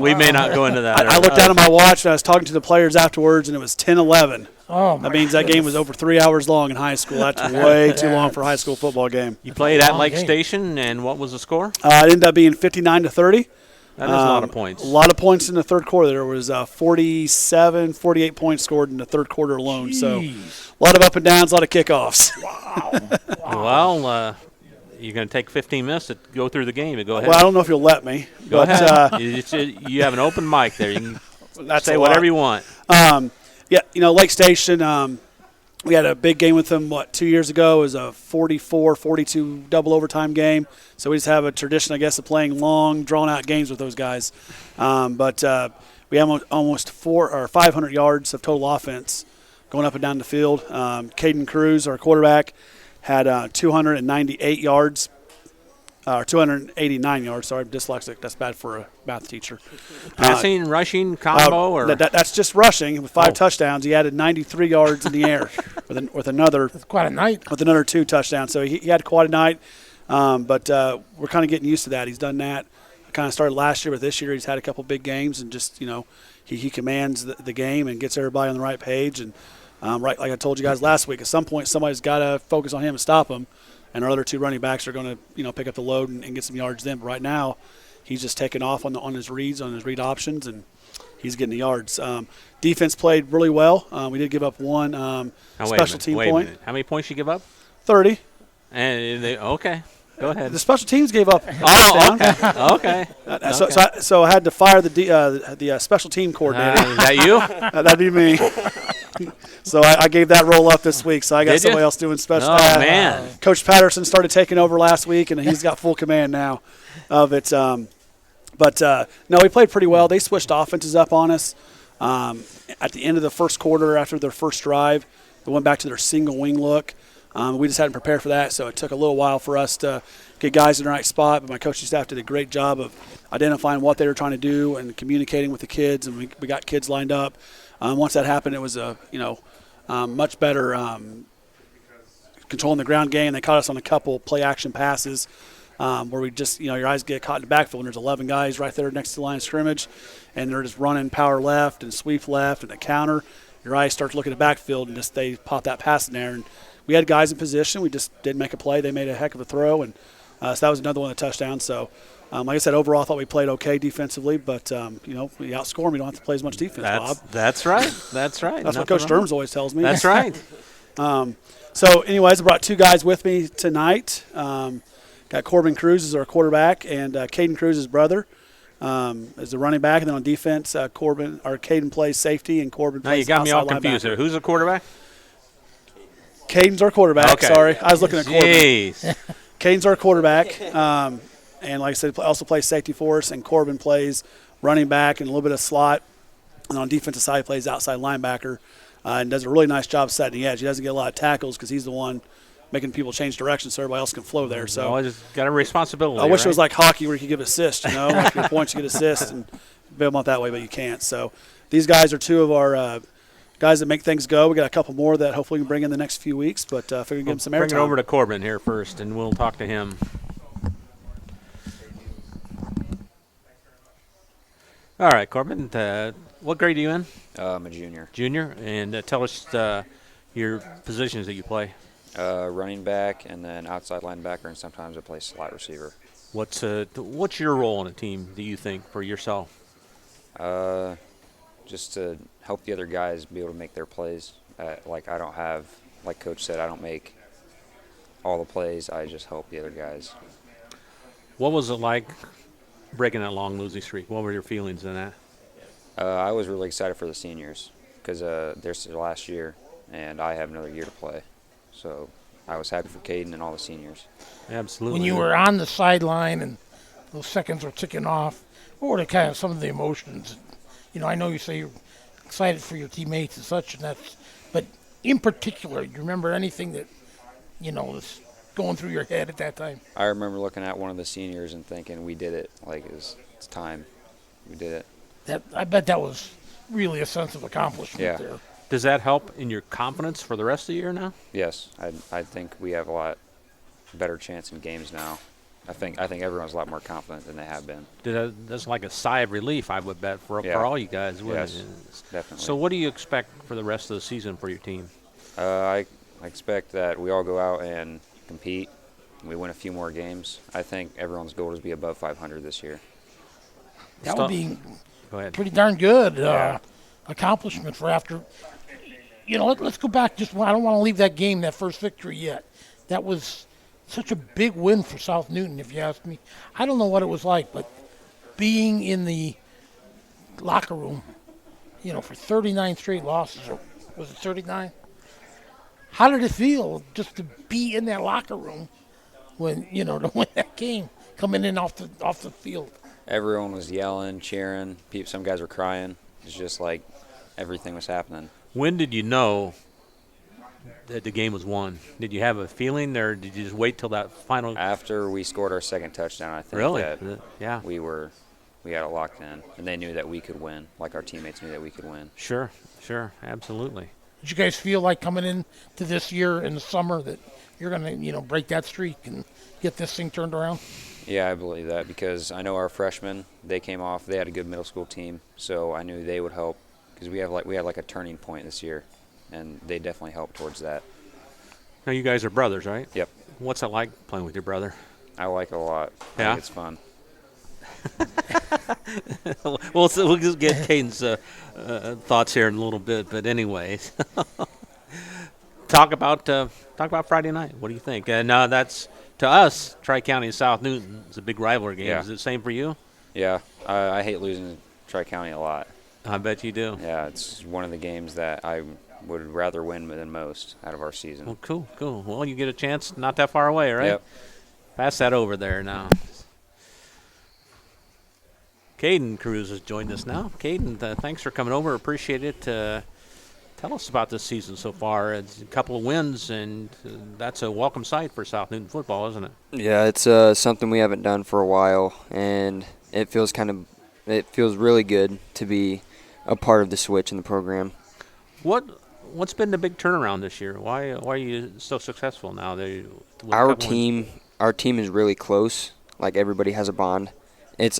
We may not go into that. I looked down at my watch, and I was talking to the players afterwards, and it was 10-11. Oh, that means that game was over 3 hours long in high school. That's way too long for a high school football game. You played at Lake Station, and what was the score? It ended up being 59-30. That is a lot of points. A lot of points in the third quarter. There was 48 points scored in the third quarter alone. Jeez. So a lot of up and downs, a lot of kickoffs. Wow. Well, you're going to take 15 minutes to go through the game. Go ahead. Well, I don't know if you'll let me. Go ahead. You have an open mic there. You can say whatever you want. Yeah, Lake Station, we had a big game with them, 2 years ago. It was a 44-42 double overtime game. So we just have a tradition, I guess, of playing long, drawn-out games with those guys. But we have almost 500 yards of total offense going up and down the field. Caden Cruz, our quarterback, had 298 yards. Or 289 yards. Sorry, I'm dyslexic. That's bad for a math teacher. Passing, rushing, combo, or that's just rushing with 5 touchdowns. He added 93 yards in the air with another. That's quite a night. With another 2 touchdowns. So he had quite a night. But we're kind of getting used to that. He's done that. I kind of started last year, but this year he's had a couple big games and just he commands the game and gets everybody on the right page. And right, like I told you guys last week, at some point somebody's got to focus on him and stop him. And our other 2 running backs are going to, pick up the load and get some yards then. But right now, he's just taking off on his reads, on his read options, and he's getting the yards. Defense played really well. We did give up one special team point. How many points you give up? 30. And okay. Go ahead. The special teams gave up. Okay. So I had to fire the special team coordinator. Is that you? That'd be me. So I gave that role up this week. So I got somebody else doing special. Oh, man. Coach Patterson started taking over last week, and he's got full command now of it. But no, we played pretty well. They switched offenses up on us. At the end of the first quarter, after their first drive, they went back to their single wing look. We just hadn't prepared for that, so it took a little while for us to get guys in the right spot. But my coaching staff did a great job of identifying what they were trying to do and communicating with the kids, and we got kids lined up. Once that happened, it was much better controlling the ground game. They caught us on a couple play-action passes where we just, your eyes get caught in the backfield, and there's 11 guys right there next to the line of scrimmage, and they're just running power left and sweep left and a counter. Your eyes start to look at the backfield, and just they pop that pass in there. And we had guys in position. We just didn't make a play. They made a heck of a throw, and so that was another one of the touchdowns. So, like I said, overall I thought we played okay defensively, but, we outscore them. We don't have to play as much defense, Bob. That's right. That's right. That's what Coach Sturms always tells me. That's right. So, anyways, I brought 2 guys with me tonight. Got Corbin Cruz as our quarterback, and Caden Cruz's brother is the running back. And then on defense, Caden plays safety, and Corbin Now plays you got me all outside confused linebacker. there. Who's the quarterback? Caden's our quarterback. Okay. Sorry, I was looking at Corbin. Jeez. Caden's our quarterback, and like I said, also plays safety for us. And Corbin plays running back and a little bit of slot. And on defensive side, he plays outside linebacker and does a really nice job setting the edge. He doesn't get a lot of tackles because he's the one making people change direction so everybody else can flow there. So Well, just got a responsibility. I wish right? it was like hockey where you could give assists, like your points you get assists and build them out that way, but you can't. So these guys are two of our guys that make things go. We got a couple more that hopefully we can bring in the next few weeks, but I figure we can give them some airtime. Bring it over to Corbin here first, and we'll talk to him. All right, Corbin, what grade are you in? I'm a junior. Junior, and tell us your positions that you play. Running back and then outside linebacker, and sometimes I play slot receiver. What's your role on a team, do you think, for yourself? Just to help the other guys be able to make their plays. Like Coach said, I don't make all the plays. I just help the other guys. What was it like breaking that long losing streak? What were your feelings in that? I was really excited for the seniors because they're their last year, and I have another year to play. So I was happy for Caden and all the seniors. Absolutely. When you were on the sideline and those seconds were ticking off, what were some of the emotions? I know you say you're excited for your teammates and such, but in particular, do you remember anything that, was going through your head at that time? I remember looking at one of the seniors and thinking, we did it. Like, it's time. We did it. I bet that was really a sense of accomplishment there. Does that help in your confidence for the rest of the year now? Yes, I think we have a lot better chance in games now. I think everyone's a lot more confident than they have been. That's like a sigh of relief, I would bet, for all you guys. Yes, definitely. So what do you expect for the rest of the season for your team? I expect that we all go out and compete. We win a few more games. I think everyone's goal is to be above 500 this year. That would be Go ahead. pretty darn good accomplishment for after. Let's go back. I don't want to leave that game, that first victory yet. That was such a big win for South Newton, if you ask me. I don't know what it was like, but being in the locker room, for 39 straight losses, or was it 39? How did it feel just to be in that locker room when, to win that game, coming in off the field? Everyone was yelling, cheering. Some guys were crying. It's just like everything was happening. When did you know that the game was won? Did you have a feeling, or did you just wait till that final? After we scored our second touchdown, I think that we had it locked in, and they knew that we could win, like our teammates knew that we could win. Sure, absolutely. Did you guys feel like coming into this year in the summer that you're going to, break that streak and get this thing turned around? Yeah, I believe that because I know our freshmen, they came off, they had a good middle school team, so I knew they would help because we had like a turning point this year, and they definitely helped towards that. Now you guys are brothers, right? Yep. What's it like playing with your brother? I like it a lot. Yeah? I think it's fun. We'll just get Caden's thoughts here in a little bit, but anyways, talk about Friday night. What do you think? Now that's to us, Tri-County and South Newton. It's a big rivalry game. Yeah. Is it the same for you? Yeah, I hate losing to Tri-County a lot. I bet you do. Yeah, it's one of the games that I would rather win than most out of our season. Well, cool. Well, you get a chance not that far away, right? Yep. Pass that over there now. Caden Cruz has joined us now. Caden, thanks for coming over. Appreciate it. Tell us about this season so far. It's a couple of wins, and that's a welcome sight for South Newton football, isn't it? Yeah, it's something we haven't done for a while, and it feels really good to be a part of the switch in the program. What's been the big turnaround this year? Why are you so successful now? Our team is really close. Like, everybody has a bond.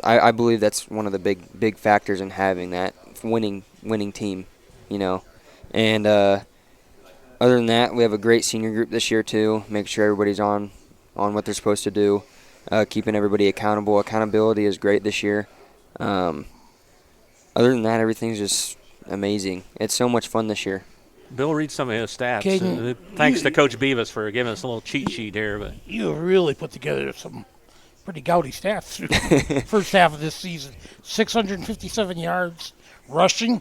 I believe that's one of the big factors in having that winning team, And other than that, we have a great senior group this year too. Make sure everybody's on what they're supposed to do. Keeping everybody accountable. Accountability is great this year. Other than that, everything's just amazing. It's so much fun this year. Bill read some of his stats. Caden, Thanks to Coach Beavis for giving us a little cheat sheet here. But you have really put together some pretty gaudy stats through the first half of this season. 657 yards rushing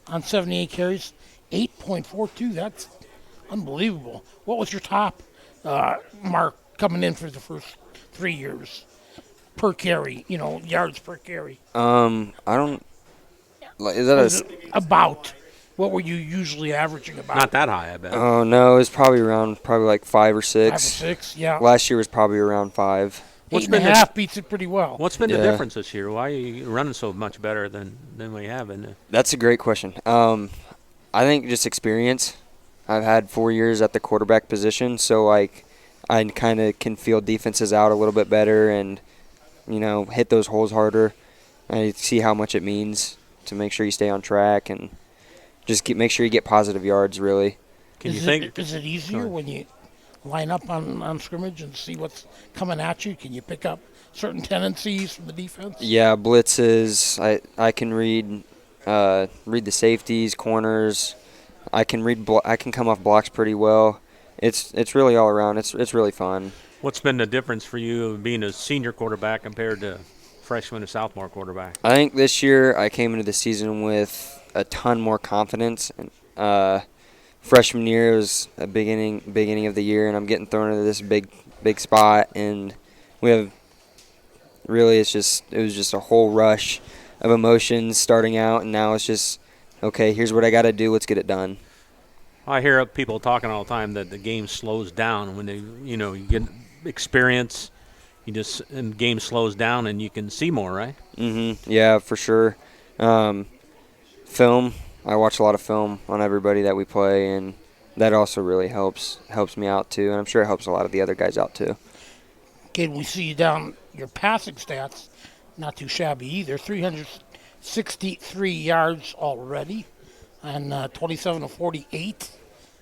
on 78 carries, 8.42. That's unbelievable. What was your top mark coming in for the first 3 years per carry? Yards per carry. I don't. Is that about? What were you usually averaging about? not that high, I bet. Oh no, it was probably like 5 or 6. 5 or 6, yeah. Last year was probably around 5. Eight and a half beats it pretty well. What's been the difference this year? Why are you running so much better than we have? That's a great question. I think just experience. I've had 4 years at the quarterback position, so I kind of can feel defenses out a little bit better and hit those holes harder. I see how much it means to make sure you stay on track and just make sure you get positive yards. Really. Is it easier when you line up on scrimmage and see what's coming at you? Can you pick up certain tendencies from the defense? Yeah, blitzes. I can read the safeties, corners. I can come off blocks pretty well. It's really all around. It's really fun. What's been the difference for you being a senior quarterback compared to freshman or sophomore quarterback? I think this year I came into the season with a ton more confidence. Freshman year was a beginning of the year, and I'm getting thrown into this big spot, and we have really it was just a whole rush of emotions starting out, and now it's just okay. Here's what I got to do. Let's get it done. I hear people talking all the time that the game slows down when you get experience. And game slows down and you can see more, right? Mm-hmm. Yeah, for sure. Film. I watch a lot of film on everybody that we play, and that also really helps me out too, and I'm sure it helps a lot of the other guys out too. Okay, we see you down your passing stats, not too shabby either. 363 yards already, and 27 of 48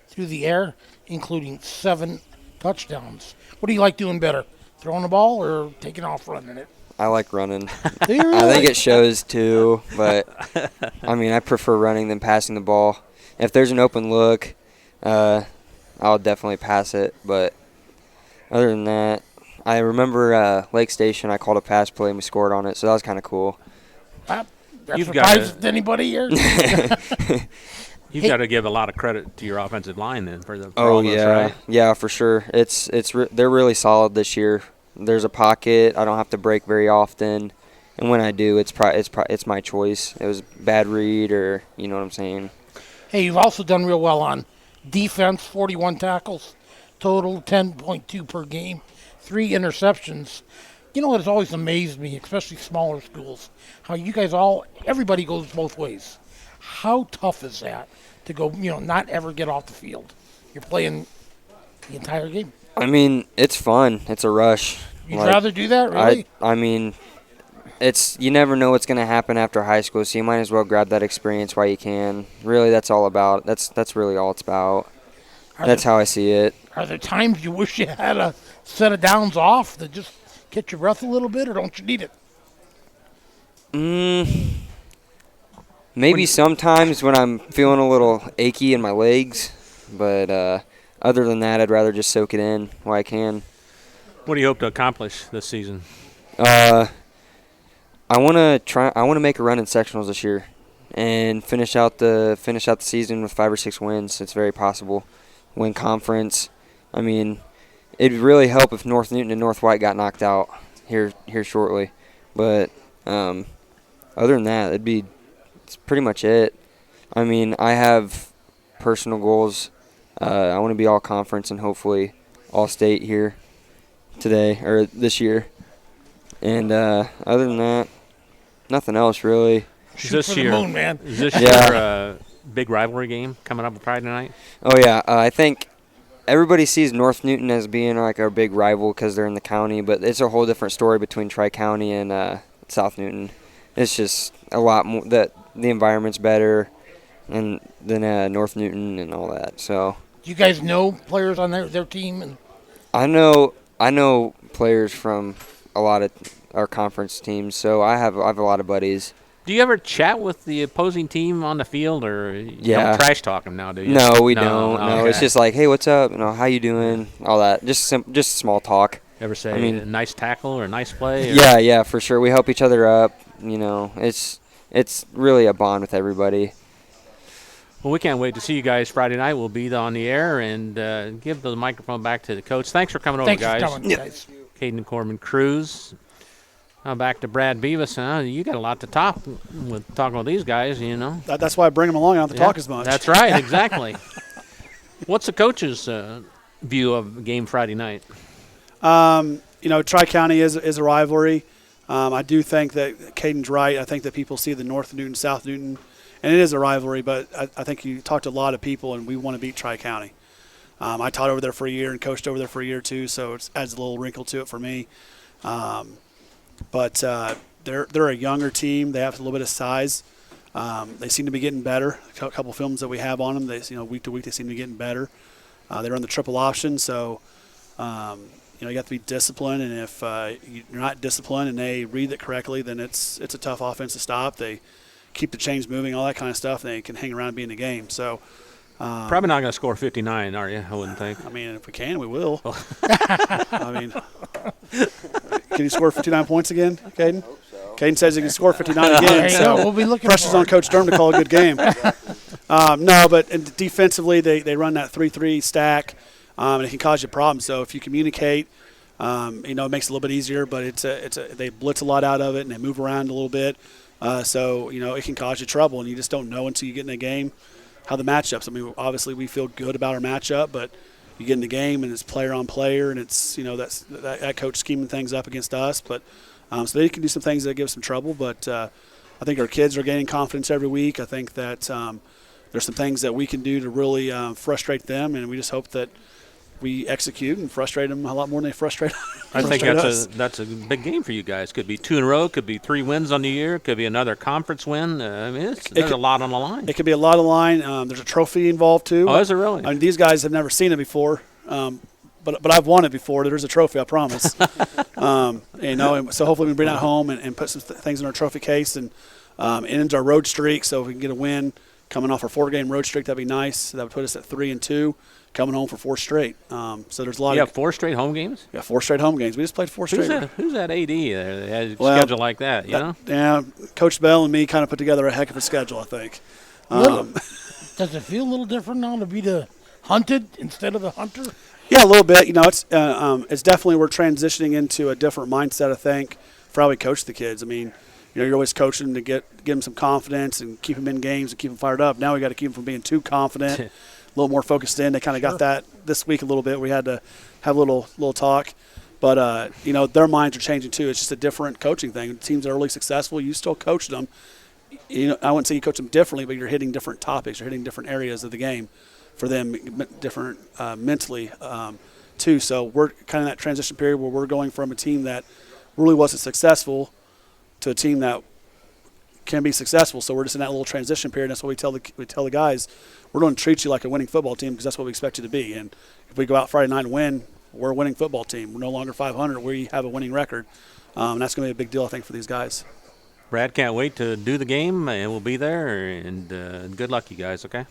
through the air, including 7 touchdowns. What do you like doing better, throwing the ball or taking off running it? I like running. Really? I think it shows too, but I prefer running than passing the ball. If there's an open look, I'll definitely pass it. But other than that, I remember Lake Station. I called a pass play and we scored on it, so that was kind of cool. That surprised anybody here. You've got to give a lot of credit to your offensive line then for the. Oh this, yeah, right? Yeah, for sure. They're really solid this year. There's a pocket. I don't have to break very often, and when I do, it's my choice. It was bad read, or you know what I'm saying. Hey, you've also done real well on defense. 41 tackles total, 10.2 per game, 3 interceptions. You know what has always amazed me, especially smaller schools, how you guys everybody goes both ways. How tough is that to go, not ever get off the field? You're playing the entire game. It's fun. It's a rush. You'd rather do that, really? You never know what's going to happen after high school, so you might as well grab that experience while you can. Really, that's all about. That's really all it's about. That's how I see it. Are there times you wish you had a set of downs off to just catch your breath a little bit, or don't you need it? Maybe sometimes when I'm feeling a little achy in my legs, but other than that, I'd rather just soak it in while I can. What do you hope to accomplish this season? I want to make a run in sectionals this year, and finish out the season with 5 or 6 wins. It's very possible. Win conference. It'd really help if North Newton and North White got knocked out here shortly, but other than that, it's pretty much it. I have personal goals. I want to be all conference and hopefully all state here this year. And other than that, nothing else really. Is this your moon, man. Is this your big rivalry game coming up on Friday night? Oh yeah, I think everybody sees North Newton as being like our big rival because they're in the county, but it's a whole different story between Tri-County and South Newton. It's just a lot more that the environment's better than North Newton and all that. So. Do you guys know players on their team? And I know players from a lot of our conference teams, so I have a lot of buddies. Do you ever chat with the opposing team on the field, or you Yeah. don't trash talk them now, do you? No, we don't. No, Okay. it's just like, hey, what's up? How you doing? All that. Just small talk. Ever say I mean, a nice tackle or a nice play? Or? Yeah, for sure. We help each other up. It's really a bond with everybody. Well, we can't wait to see you guys Friday night. We'll be on the air, and give the microphone back to the coach. Thanks for coming over, guys. Thanks for coming, guys. Caden and Corbin Cruz. Now back to Brad Beavis. You got a lot to talk with talking with these guys, That's why I bring them along. I don't have to talk as much. That's right, exactly. What's the coach's view of game Friday night? Tri-County is a rivalry. I do think that Caden's right. I think that people see the North Newton, South Newton, and it is a rivalry, but I think you talk to a lot of people, and we want to beat Tri-County. I taught over there for a year and coached over there for a year too, so it adds a little wrinkle to it for me. But they're a younger team. They have a little bit of size. They seem to be getting better. A couple films that we have on them, week to week they seem to be getting better. They're on the triple option, so you have to be disciplined. And if you're not disciplined and they read it correctly, then it's a tough offense to stop. They keep the chains moving, all that kind of stuff. And they can hang around and be in the game. So. Probably not going to score 59, are you? I wouldn't think. I mean, if we can, we will. Can you score 59 points again, Caden? Caden says he can score 59 again. So we'll be looking pressure's on Coach Durham to call a good game. But defensively, they run that 3-3 stack, and it can cause you problems. So if you communicate, it makes it a little bit easier. But they blitz a lot out of it, and they move around a little bit. So it can cause you trouble, and you just don't know until you get in a game how the matchups. I mean, obviously we feel good about our matchup, but you get in the game and it's player on player, and it's that coach scheming things up against us. But so they can do some things that give some trouble. But I think our kids are gaining confidence every week. I think that there's some things that we can do to really frustrate them, and we just hope that we execute and frustrate them a lot more than they frustrate us. I think that's a big game for you guys. Could be 2 in a row. Could be 3 wins on the year. Could be another conference win. There's a lot on the line. It could be a lot on the line. There's a trophy involved too. Oh, is it really? I mean, these guys have never seen it before, but I've won it before. There's a trophy, I promise. And so hopefully we bring that home and put some things in our trophy case and end our road streak. So if we can get a win coming off our 4-game road streak, that'd be nice. That would put us at 3-2. Coming home for 4 straight. So there's a lot. You have 4 straight home games? Yeah, 4 straight home games. We just played 4 straight. Who's that AD there that has a schedule like that, know? Yeah, Coach Bell and me kind of put together a heck of a schedule, I think. Does it feel a little different now to be the hunted instead of the hunter? Yeah, a little bit. It's definitely we're transitioning into a different mindset, I think, for how we coach the kids. I mean, you're always coaching to give them some confidence and keep them in games and keep them fired up. Now we got to keep them from being too confident. A little more focused in. They kind of got that this week a little bit. We had to have a little talk. But, their minds are changing too. It's just a different coaching thing. Teams that are really successful, you still coach them. I wouldn't say you coach them differently, but you're hitting different topics. You're hitting different areas of the game for them, different mentally too. So we're kind of in that transition period where we're going from a team that really wasn't successful to a team that can be successful. So we're just in that little transition period. That's what we tell the guys. We're going to treat you like a winning football team because that's what we expect you to be. And if we go out Friday night and win, we're a winning football team. We're no longer 500. We have a winning record. And that's going to be a big deal, I think, for these guys. Brad, can't wait to do the game, and we'll be there. And good luck, you guys, okay?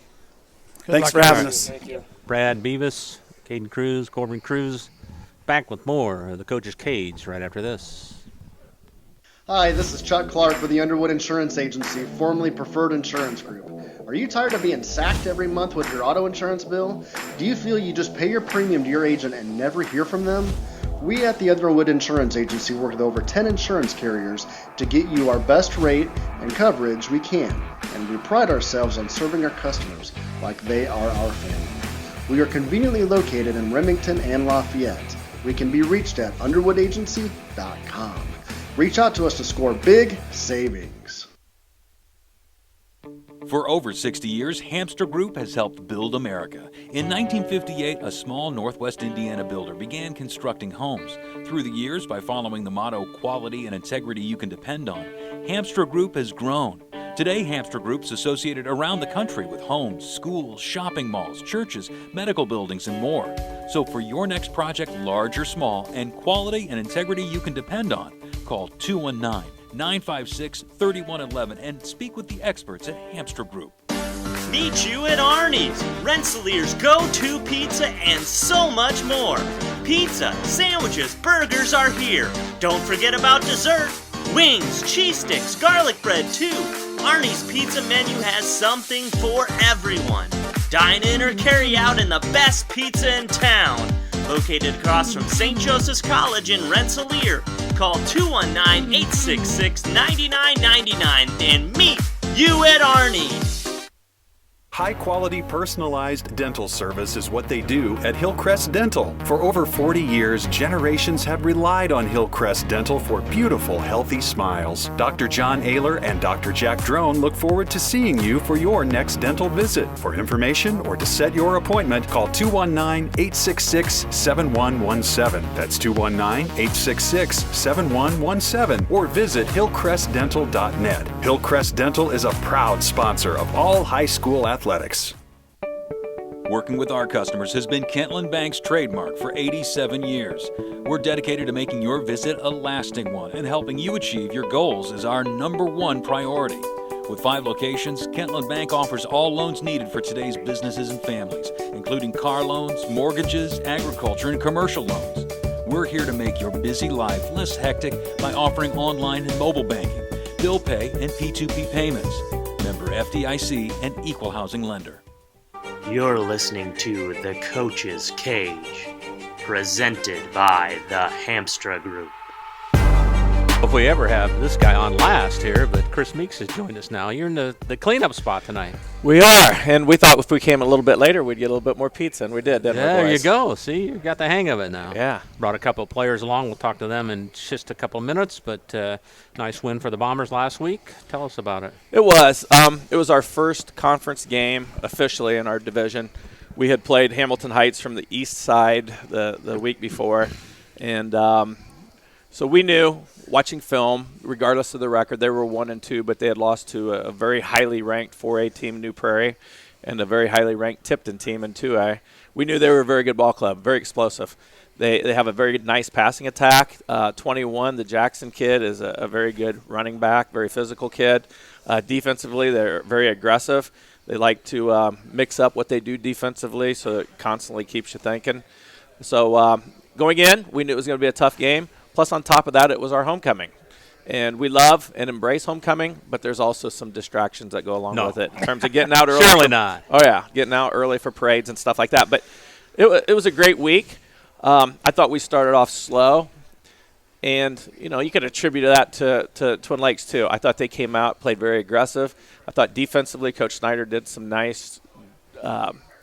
Thanks for having us. Thank you. Brad Beavis, Caden Cruz, Corbin Cruz, back with more of the Coach's Cage right after this. Hi, this is Chuck Clark with the Underwood Insurance Agency, formerly Preferred Insurance Group. Are you tired of being sacked every month with your auto insurance bill? Do you feel you just pay your premium to your agent and never hear from them? We at the Underwood Insurance Agency work with over 10 insurance carriers to get you our best rate and coverage we can, and we pride ourselves on serving our customers like they are our family. We are conveniently located in Remington and Lafayette. We can be reached at underwoodagency.com. Reach out to us to score big savings. For over 60 years, Hamster Group has helped build America. In 1958, a small Northwest Indiana builder began constructing homes. Through the years, by following the motto, quality and integrity you can depend on, Hamster Group has grown. Today, Hamster Group's associated around the country with homes, schools, shopping malls, churches, medical buildings, and more. So for your next project, large or small, and quality and integrity you can depend on, call 219 956-3111 and speak with the experts at Hamstra Group. Meet you at Arnie's, Rensselaer's go-to pizza and so much more. Pizza, sandwiches, burgers are here. Don't forget about dessert. Wings, cheese sticks, garlic bread too. Arnie's pizza menu has something for everyone. Dine in or carry out in the best pizza in town. Located across from St. Joseph's College in Rensselaer. Call 219-866-9999 and meet you at Arnie's. High-quality personalized dental service is what they do at Hillcrest Dental. For over 40 years, generations have relied on Hillcrest Dental for beautiful, healthy smiles. Dr. John Ayler and Dr. Jack Drone look forward to seeing you for your next dental visit. For information or to set your appointment, call 219-866-7117. That's 219-866-7117. Or visit hillcrestdental.net. Hillcrest Dental is a proud sponsor of all high school athletics. Working with our customers has been Kentland Bank's trademark for 87 years. We're dedicated to making your visit a lasting one, and helping you achieve your goals is our #1 priority. With 5 locations, Kentland Bank offers all loans needed for today's businesses and families, including car loans, mortgages, agriculture, and commercial loans. We're here to make your busy life less hectic by offering online and mobile banking, bill pay, and P2P payments. Member FDIC and equal housing lender. You're listening to The Coach's Cage, presented by the Hamstra Group. If we ever have this guy on last here, but Chris Meeks has joined us now. You're in the cleanup spot tonight. We are, and we thought if we came a little bit later, we'd get a little bit more pizza, and we did, didn't we, boys? There you go. See, you got the hang of it now. Yeah. Brought a couple of players along. We'll talk to them in just a couple of minutes, but nice win for the Bombers last week. Tell us about it. It was. It was our first conference game officially in our division. We had played Hamilton Heights from the east side the week before, and so we knew, watching film, regardless of the record, they were 1-2, but they had lost to a very highly ranked 4A team, New Prairie, and a very highly ranked Tipton team in 2A. We knew they were a very good ball club, very explosive. They have a very nice passing attack. 21, the Jackson kid, is a very good running back, very physical kid. Defensively, they're very aggressive. They like to mix up what they do defensively, so it constantly keeps you thinking. So going in, we knew it was going to be a tough game. Plus, on top of that, it was our homecoming. And we love and embrace homecoming, but there's also some distractions that go along with it in terms of getting out early. Surely not. Oh, yeah, getting out early for parades and stuff like that. But it was a great week. I thought we started off slow. And, you know, you could attribute that to Twin Lakes, too. I thought they came out, played very aggressive. I thought defensively, Coach Snyder did some nice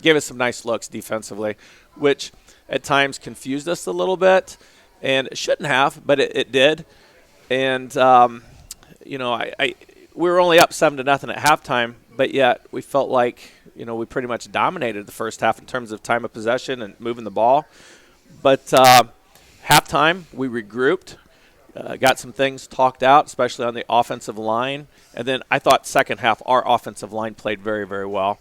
gave us some nice looks defensively, which at times confused us a little bit. And it shouldn't have, but it did. And, you know, we were only up 7-0 at halftime, but yet we felt like, you know, we pretty much dominated the first half in terms of time of possession and moving the ball. But halftime, we regrouped, got some things talked out, especially on the offensive line. And then I thought second half, our offensive line played very, very well.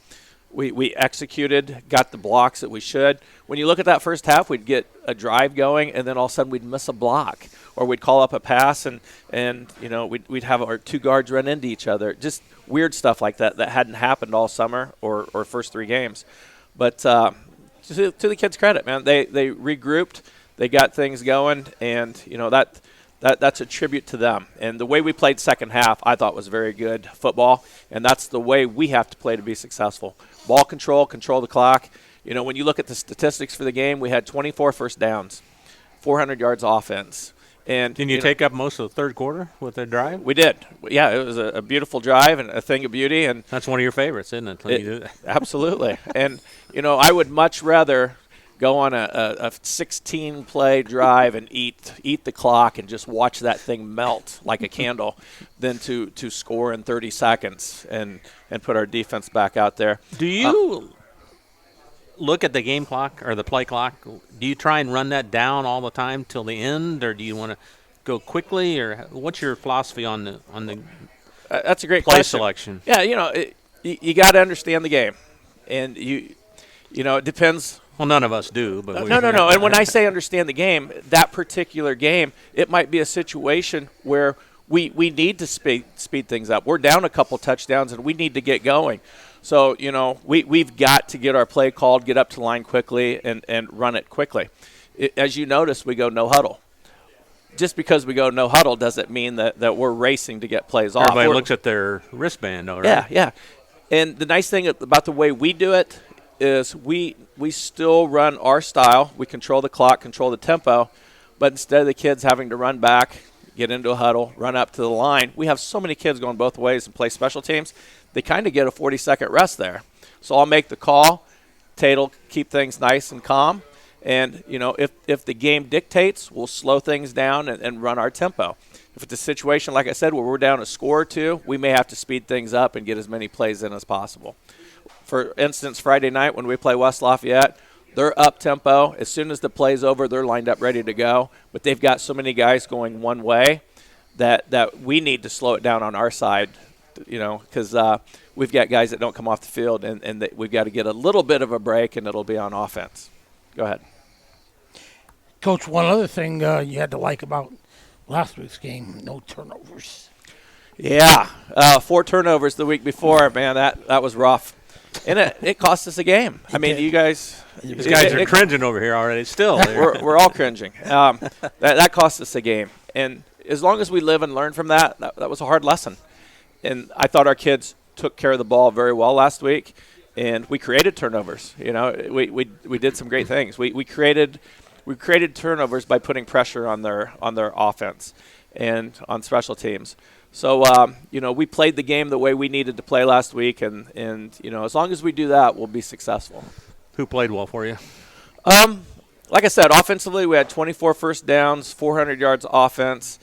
We executed, got the blocks that we should. When you look at that first half, we'd get a drive going, and then all of a sudden we'd miss a block, or we'd call up a pass, and you know we'd have our 2 guards run into each other. Just weird stuff like that hadn't happened all summer or first 3 games. But to the kids' credit, man, they regrouped, they got things going, and you know that's a tribute to them. And the way we played second half, I thought was very good football, and that's the way we have to play to be successful. Ball control the clock. You know, when you look at the statistics for the game, we had 24 first downs, 400 yards offense. And didn't you take up most of the third quarter with the drive? We did. Yeah, it was a beautiful drive and a thing of beauty. And that's one of your favorites, isn't it? When you do that? Absolutely. And, you know, I would much rather go on a 16-play drive and eat the clock and just watch that thing melt like a candle than to score in 30 seconds and put our defense back out there. Do you look at the game clock or the play clock? Do you try and run that down all the time till the end, or do you want to go quickly, or what's your philosophy on the that's a great play question. Selection? Yeah, you know, you got to understand the game, and you know it depends. Well, none of us do. But no. And when I say understand the game, that particular game, it might be a situation where we need to speed things up. We're down a couple touchdowns, and we need to get going. So, we've got to get our play called, get up to the line quickly, and run it quickly. As you notice, we go no huddle. Just because we go no huddle doesn't mean that we're racing to get plays off. Everybody looks at their wristband, though, right? Yeah. And the nice thing about the way we do it is we still run our style. We control the clock, control the tempo, but instead of the kids having to run back, get into a huddle, run up to the line, we have so many kids going both ways and play special teams, they kind of get a 40-second rest there. So I'll make the call. Tate'll keep things nice and calm. And, if the game dictates, we'll slow things down and run our tempo. If it's a situation, like I said, where we're down a score or two, we may have to speed things up and get as many plays in as possible. For instance, Friday night when we play West Lafayette, they're up tempo. As soon as the play's over, they're lined up ready to go. But they've got so many guys going one way that we need to slow it down on our side, because we've got guys that don't come off the field, and we've got to get a little bit of a break, and it'll be on offense. Go ahead. Coach, one other thing you had to like about last week's game, no turnovers. Yeah, 4 turnovers the week before. Man, that was rough. And it cost us a game. I mean, you guys. These guys are cringing over here already still. We're all cringing. That cost us a game. And as long as we live and learn from that was a hard lesson. And I thought our kids took care of the ball very well last week. And we created turnovers. We did some great things. We created turnovers by putting pressure on their offense and on special teams. So we played the game the way we needed to play last week, and as long as we do that, we'll be successful. Who played well for you? Like I said, offensively, we had 24 first downs, 400 yards offense.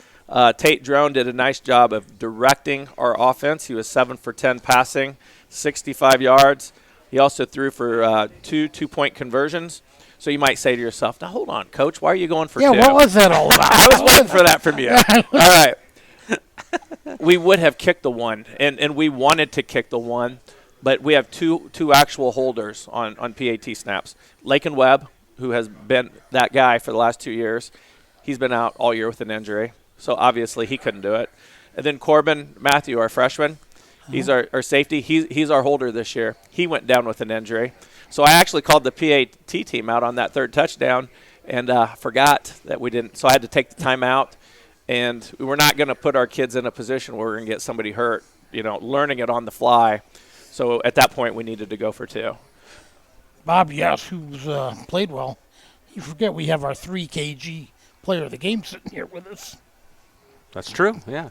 Tate Drone did a nice job of directing our offense. He was 7 for 10 passing, 65 yards. He also threw for 2 two-point conversions. So you might say to yourself, now hold on, Coach, why are you going for 2? Yeah, what was that all about? I was waiting for that from you. All right. We would have kicked the one, and we wanted to kick the one, but we have two actual holders on PAT snaps. Lakin Webb, who has been that guy for the last 2 years, he's been out all year with an injury, so obviously he couldn't do it. And then Corbin Matthew, our freshman, he's our safety. He's our holder this year. He went down with an injury. So I actually called the PAT team out on that third touchdown and forgot that we didn't. So I had to take the timeout. And we were not going to put our kids in a position where we're going to get somebody hurt, learning it on the fly. So at that point, we needed to go for 2. Bob, yes, who's played well. You forget we have our 3 KG player of the game sitting here with us. That's true, yeah.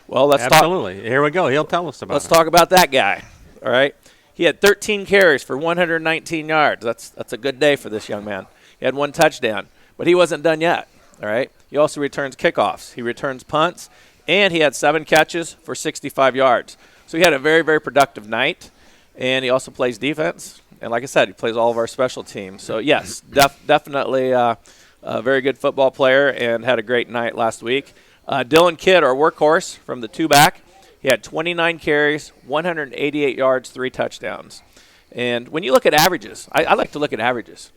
Well, let's Absolutely. Here we go. He'll tell us about it. Let's talk about that guy, all right? He had 13 carries for 119 yards. That's a good day for this young man. He had 1 touchdown, but he wasn't done yet, all right? He also returns kickoffs. He returns punts, and he had 7 catches for 65 yards. So he had a very, very productive night, and he also plays defense. And like I said, he plays all of our special teams. So, yes, definitely a very good football player and had a great night last week. Dylan Kidd, our workhorse from the 2-back, he had 29 carries, 188 yards, 3 touchdowns. And when you look at averages, I like to look at averages.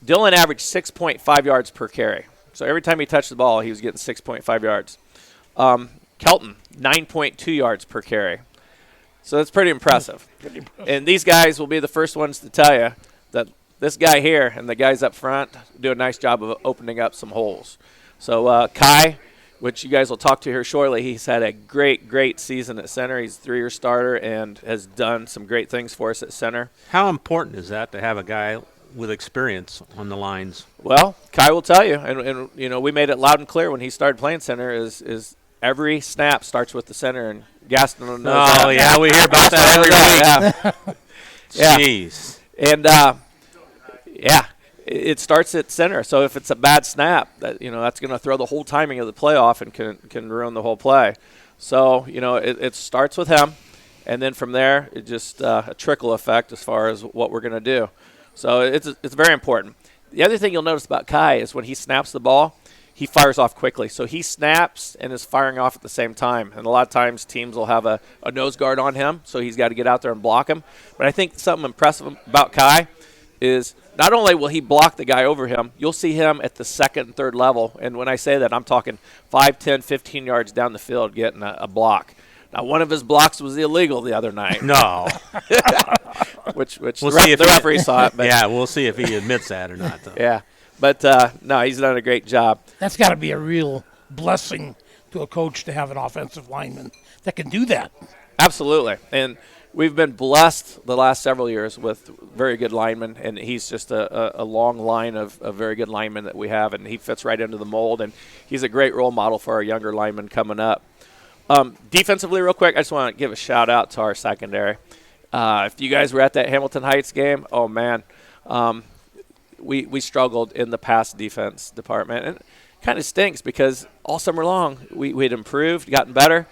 Dylan averaged 6.5 yards per carry. So every time he touched the ball, he was getting 6.5 yards. Kelton, 9.2 yards per carry. So that's pretty impressive. And these guys will be the first ones to tell you that this guy here and the guys up front do a nice job of opening up some holes. So Kai, which you guys will talk to here shortly, he's had a great, great season at center. He's a 3-year starter and has done some great things for us at center. How important is that to have a guy with experience on the lines? Well, Kai will tell you, and we made it loud and clear when he started playing center is every snap starts with the center, and Gaston knows that. Oh, yeah, we hear about that every week. Yeah. Jeez. And, it starts at center. So if it's a bad snap, that's going to throw the whole timing of the play off and can ruin the whole play. So, it starts with him, and then from there, it just a trickle effect as far as what we're going to do. So it's very important. The other thing you'll notice about Kai is when he snaps the ball, he fires off quickly. So he snaps and is firing off at the same time. And a lot of times teams will have a nose guard on him, so he's got to get out there and block him. But I think something impressive about Kai is not only will he block the guy over him, you'll see him at the second and third level. And when I say that, I'm talking 5, 10, 15 yards down the field getting a block. Now, one of his blocks was illegal the other night. No. which We'll the referee saw it. But yeah, we'll see if he admits that or not, though. Yeah. But, no, he's done a great job. That's got to be a real blessing to a coach to have an offensive lineman that can do that. Absolutely. And we've been blessed the last several years with very good linemen, and he's just a long line of very good linemen that we have, and he fits right into the mold, and he's a great role model for our younger linemen coming up. Defensively, real quick, I just want to give a shout-out to our secondary. If you guys were at that Hamilton Heights game, oh, man, we struggled in the pass defense department. And it kind of stinks because all summer long we'd improved, gotten better.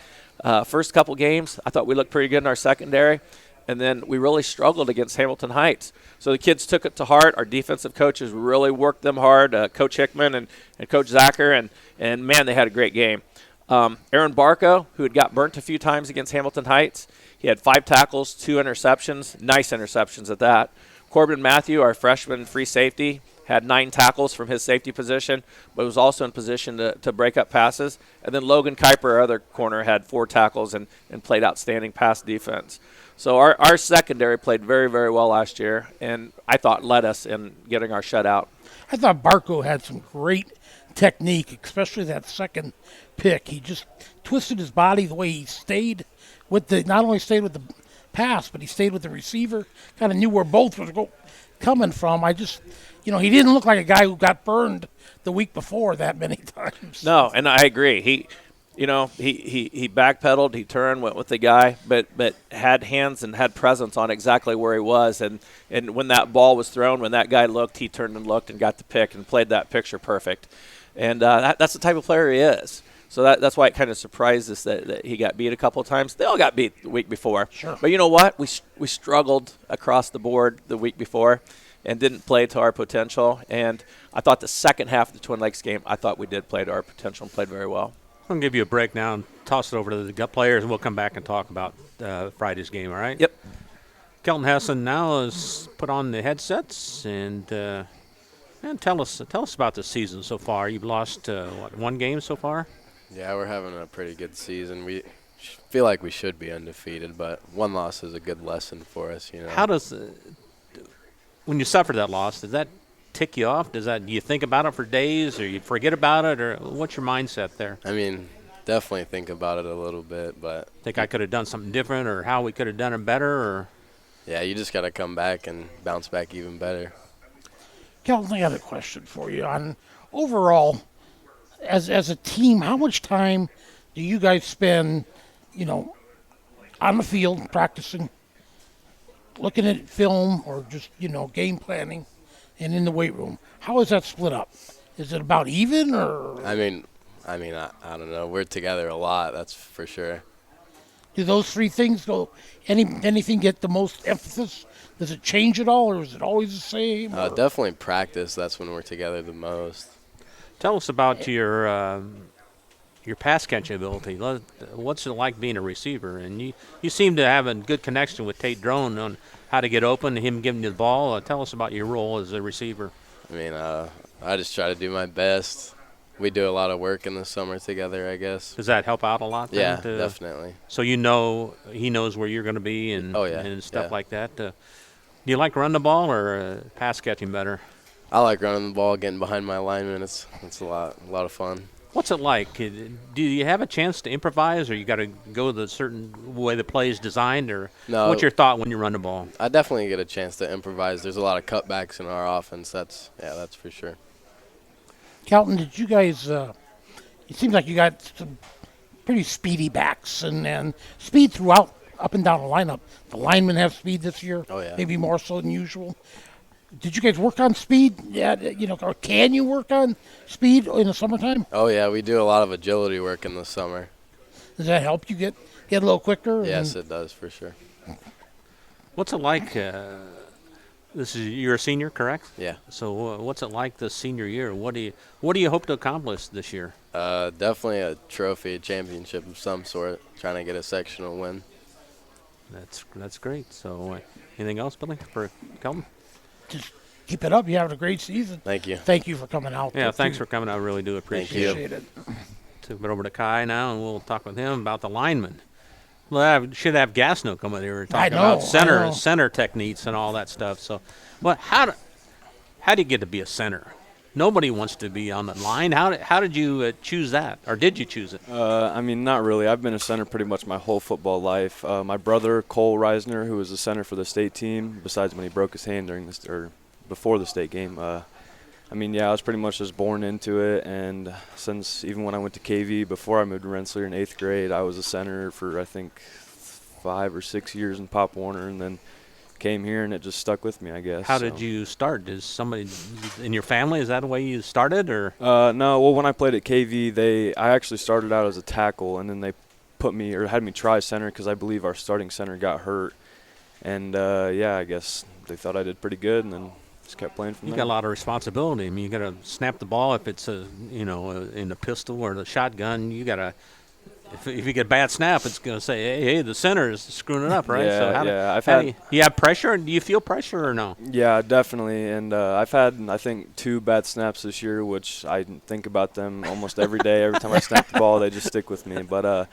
First couple games, I thought we looked pretty good in our secondary, and then we really struggled against Hamilton Heights. So the kids took it to heart. Our defensive coaches really worked them hard, Coach Hickman and Coach Zacher, and man, they had a great game. Aaron Barco, who had got burnt a few times against Hamilton Heights, he had 5 tackles, 2 interceptions, nice interceptions at that. Corbin Matthew, our freshman free safety, had 9 tackles from his safety position, but was also in position to break up passes. And then Logan Kuiper, our other corner, had 4 tackles and played outstanding pass defense. So our secondary played very, very well last year, and I thought led us in getting our shutout. I thought Barco had some great technique, especially that second pick. He just twisted his body the way he stayed with not only stayed with the pass, but he stayed with the receiver, kind of knew where both was coming from. I just, he didn't look like a guy who got burned the week before that many times. No, and I agree. He backpedaled, he turned, went with the guy, but had hands and had presence on exactly where he was. And when that ball was thrown, when that guy looked, he turned and looked and got the pick and played that picture perfect. And that's the type of player he is. So that's why it kind of surprised us that he got beat a couple of times. They all got beat the week before. Sure. But you know what? We struggled across the board the week before and didn't play to our potential. And I thought the second half of the Twin Lakes game, I thought we did play to our potential and played very well. I'm going to give you a break now and toss it over to the gut players, and we'll come back and talk about Friday's game, all right? Yep. Kelton Hessen now has put on the headsets and tell us about the season so far. You've lost, 1 game so far? Yeah, we're having a pretty good season. We feel like we should be undefeated, but 1 loss is a good lesson for us, How does when you suffer that loss, does that tick you off? Do you think about it for days, or you forget about it, or what's your mindset there? I mean, definitely think about it a little bit, but think I could have done something different, or how we could have done it better, or yeah, you just got to come back and bounce back even better. Kelton, I got a question for you on overall, as a team, how much time do you guys spend, on the field practicing, looking at film, or just, game planning, and in the weight room? How is that split up? Is it about even, or? I don't know. We're together a lot, that's for sure. Do those 3 things go? Anything get the most emphasis? Does it change at all, or is it always the same? Definitely practice. That's when we're together the most. Tell us about your pass catching ability. What's it like being a receiver? And you seem to have a good connection with Tate Drone on how to get open, him giving you the ball. Tell us about your role as a receiver. I mean, I just try to do my best. We do a lot of work in the summer together, I guess. Does that help out a lot? Yeah, definitely. So he knows where you're going to be and stuff like that. Do you like running the ball or pass catching better? I like running the ball, getting behind my lineman. It's a lot of fun. What's it like? Do you have a chance to improvise, or you got to go the certain way the play is designed, or no, what's your thought when you run the ball? I definitely get a chance to improvise. There's a lot of cutbacks in our offense. That's for sure. Kelton, did you guys? It seems like you got some pretty speedy backs and speed throughout, up and down the lineup. The linemen have speed this year. Oh yeah, maybe more so than usual. Did you guys work on speed? Yeah, or can you work on speed in the summertime? Oh yeah, we do a lot of agility work in the summer. Does that help you get a little quicker? Yes, it does for sure. What's it like? You're a senior, correct? Yeah. So what's it like this senior year? What do you hope to accomplish this year? Definitely a trophy, a championship of some sort. Trying to get a sectional win. That's great. So anything else, Billy, for Kelton? just keep it up. You're having a great season. Thank you. Thank you for coming out. Yeah, thanks for coming. I really do appreciate it. Turn it over to Kai now, and we'll talk with him about the linemen. Well, I should have Gasno come in here and talk about center techniques and all that stuff. So, well, how do you get to be a center? Nobody wants to be on the line. How did you choose that, or did you choose it? I mean, not really. I've been a center pretty much my whole football life. My brother Cole Reisner, who was a center for the state team, besides when he broke his hand before the state game. I mean, yeah, I was pretty much just born into it, and since even when I went to KV before I moved to Rensselaer in 8th grade, I was a center for I think 5 or 6 years in Pop Warner, and then came here and it just stuck with me, I guess. How did you start? Is somebody in your family, is that the way you started, or? No, well, when I played at KV, I actually started out as a tackle, and then they had me try center because I believe our starting center got hurt, and yeah, I guess they thought I did pretty good, and then just kept playing from there. You got a lot of responsibility. I mean, you got to snap the ball if it's in the pistol or the shotgun. You got to. If you get a bad snap, it's going to say, hey, the center is screwing it up, right? Yeah, so do you have pressure? Do you feel pressure or no? Yeah, definitely. And I've had, I think, 2 bad snaps this year, which I think about them almost every day. Every time I snap the ball, they just stick with me. But,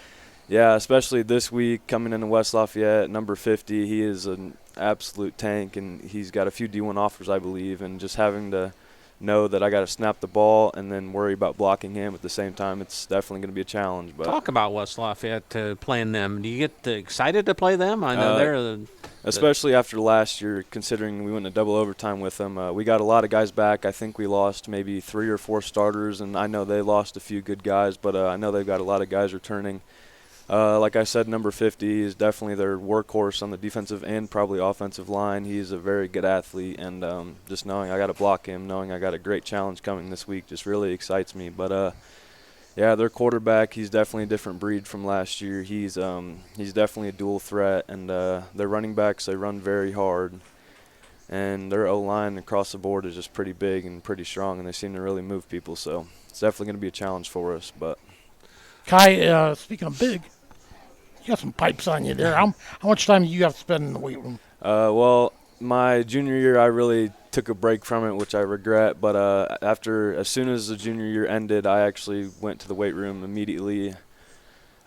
yeah, especially this week coming into West Lafayette, number 50, he is an absolute tank, and he's got a few D1 offers, I believe, and just having to know that I got to snap the ball and then worry about blocking him at the same time, it's definitely going to be a challenge. But talk about West Lafayette playing them. Do you get excited to play them? I know they're especially after last year, considering we went into double overtime with them. We got a lot of guys back. I think we lost maybe 3 or 4 starters, and I know they lost a few good guys, but I know they've got a lot of guys returning. Like I said, number 50 is definitely their workhorse on the defensive and probably offensive line. He's a very good athlete, and just knowing I got to block him, knowing I got a great challenge coming this week just really excites me. But, yeah, their quarterback, he's definitely a different breed from last year. He's definitely a dual threat, and their running backs, they run very hard. And their O-line across the board is just pretty big and pretty strong, and they seem to really move people. So it's definitely going to be a challenge for us. But Kai, speaking of big, you got some pipes on you there. How much time do you have to spend in the weight room? Well, my junior year, I really took a break from it, which I regret. But as soon as the junior year ended, I actually went to the weight room immediately.